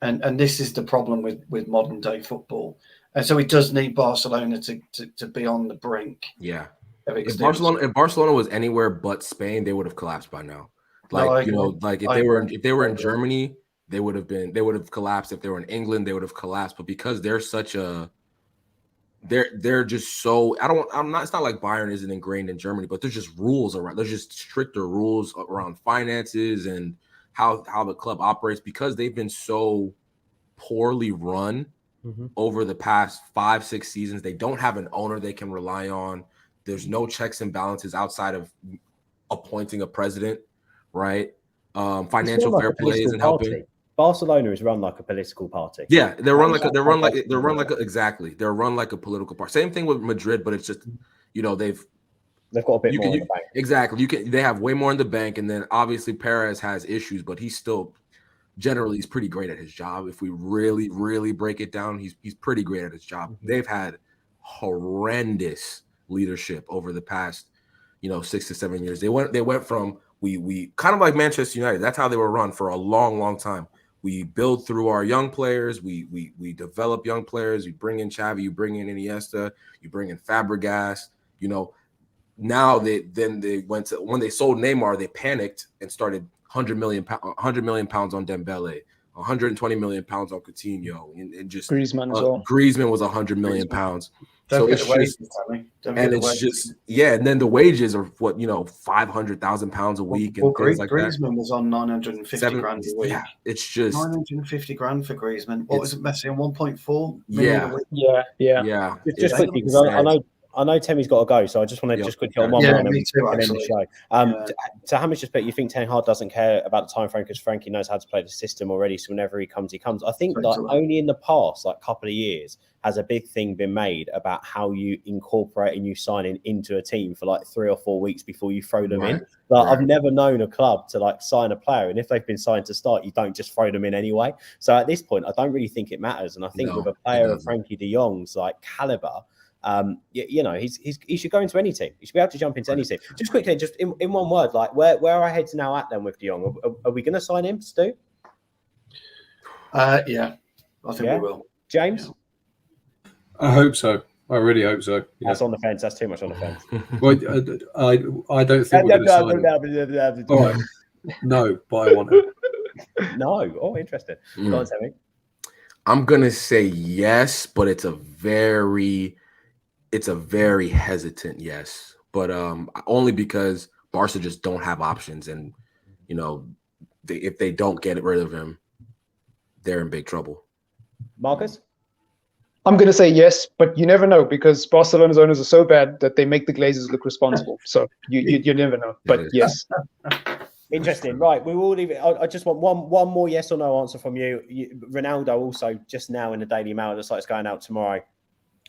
And this is the problem with modern day football. And so it does need Barcelona to be on the brink. Yeah. If Barcelona was anywhere but Spain, they would have collapsed by now. If they were in Germany, they would have collapsed. If they were in England, they would have collapsed. But because they're they're just so it's not like Bayern isn't ingrained in Germany, but there's just rules around. There's just stricter rules around finances and how the club operates because they've been so poorly run over the past 5-6 seasons. They don't have an owner they can rely on. There's no checks and balances outside of appointing a president, right? Financial fair play isn't helping. Barcelona is run like a political party. Yeah, they're run like a political party. Same thing with Madrid, but it's just they've got a bit more in the bank. Exactly. They have way more in the bank, and then obviously Perez has issues, but he's pretty great at his job. If we really, really break it down, he's pretty great at his job. They've had horrendous leadership over the past 6 to 7 years. They went from we kind of like Manchester United. That's how they were run for a long, long time. We build through our young players. We develop young players. You bring in Xavi, you bring in Iniesta, you bring in Fabregas. Now they went to when they sold Neymar, they panicked and started 100 million pounds on Dembele, 120 million pounds on Coutinho, and just Griezmann as well. Griezmann was 100 million pounds. And then the wages are what 500,000 pounds a week and things like that. Griezmann was on 950 grand a week. Yeah, it's just 950 grand for Griezmann. What was it, Messi on 1.4? Yeah. Just quickly, because I know Temmy's got to go, so I just want to just quickly on one more. Me too, actually. To Hamish just put, you think Ten Hag doesn't care about the time frame because Frankie knows how to play the system already, so whenever he comes, he comes. I think only in the past couple of years has a big thing been made about how you incorporate a new signing into a team for 3 or 4 weeks before you throw them in. I've never known a club to sign a player, and if they've been signed to start, you don't just throw them in anyway. So at this point, I don't really think it matters, and I think with a player of Frankie de Jong's caliber, he should go into any team. He should be able to jump into any team. Just quickly, just in one word, where are our heads now at then with de Jong? Are we going to sign him, Stu? Yeah, I think we will. James? Yeah. I hope so. I really hope so. Yeah. That's on the fence. That's too much on the fence. Well, I don't think we're going to sign him. No, but I want it. No. Oh, interesting. Go on, Sammy. I'm going to say yes, but it's a very hesitant yes. But only because Barca just don't have options. And, if they don't get rid of him, they're in big trouble. Marcus? I'm going to say yes, but you never know because Barcelona's owners are so bad that they make the Glazers look responsible. So you never know. But yes. Interesting. Right. We will leave it. I just want one more yes or no answer from you. Ronaldo also just now in the Daily Mail, it looks like it's going out tomorrow.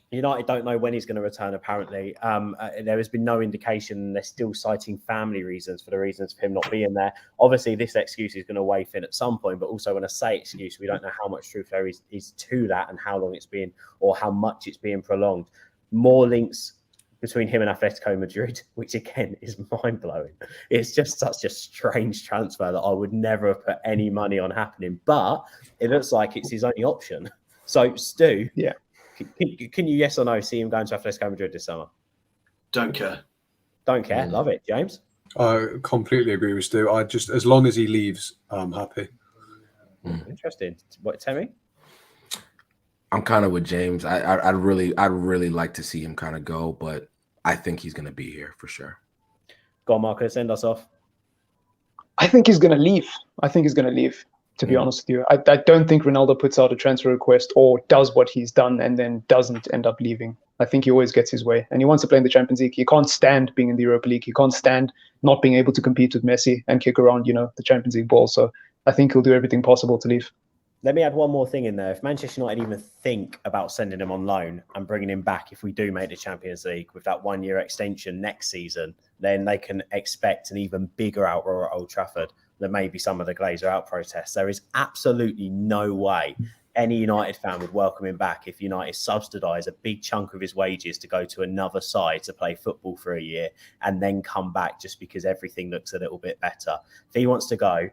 United don't know when he's going to return, apparently. There has been no indication. They're still citing family reasons for the reasons for him not being there. Obviously, this excuse is going to weigh thin at some point, but also when I say excuse, we don't know how much truth there is to that and how long it's been or how much it's being prolonged. More links between him and Atletico Madrid, which again is mind-blowing. It's just such a strange transfer that I would never have put any money on happening, but it looks like it's his only option. So, Stu, yeah. Can you, yes or no, see him going to Atletico Madrid this summer? Don't care. Don't care. Love it. James? I completely agree with Stu. As long as he leaves, I'm happy. Interesting. What, Temi? I'm kind of with James. I'd really like to see him kind of go, but I think he's going to be here for sure. Go on, Marcus. End us off. I think he's going to leave. To be honest with you, I don't think Ronaldo puts out a transfer request or does what he's done and then doesn't end up leaving. I think he always gets his way, and he wants to play in the Champions League. He can't stand being in the Europa League. He can't stand not being able to compete with Messi and kick around, the Champions League ball. So I think he'll do everything possible to leave. Let me add one more thing in there. If Manchester United even think about sending him on loan and bringing him back, if we do make the Champions League with that 1-year extension next season, then they can expect an even bigger outroar at Old Trafford than maybe some of the Glazer out protests. There is absolutely no way any United fan would welcome him back if United subsidise a big chunk of his wages to go to another side to play football for a year and then come back just because everything looks a little bit better. If he wants to go,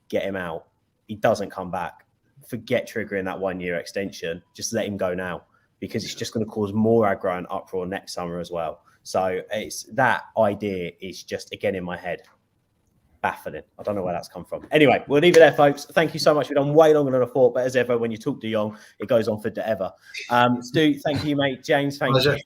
get him out. He doesn't come back. Forget triggering that 1-year extension. Just let him go now because it's just going to cause more aggro and uproar next summer as well. So it's that idea is just, again, in my head. Baffling. I don't know where that's come from. Anyway, we'll leave it there, folks. Thank you so much. We've done way longer than I thought, but as ever, when you talk to Young, it goes on for forever. Stu, thank you, mate. James, thank you.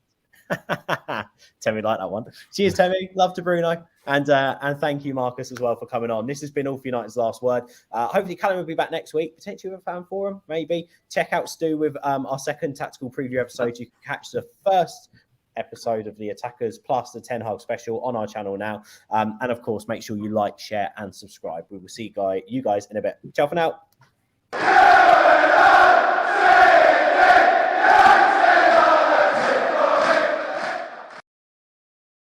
Temi like that one. Cheers, Temi. Love to Bruno. And thank you, Marcus, as well for coming on. This has been all for United's Last Word. Hopefully, Callum will be back next week, potentially with a fan forum, maybe. Check out Stu with our second tactical preview episode. You can catch the first episode of the Attackers plus the Ten Hag special on our channel now. And of course, make sure you like, share, and subscribe. We will see you guys in a bit. Ciao for now.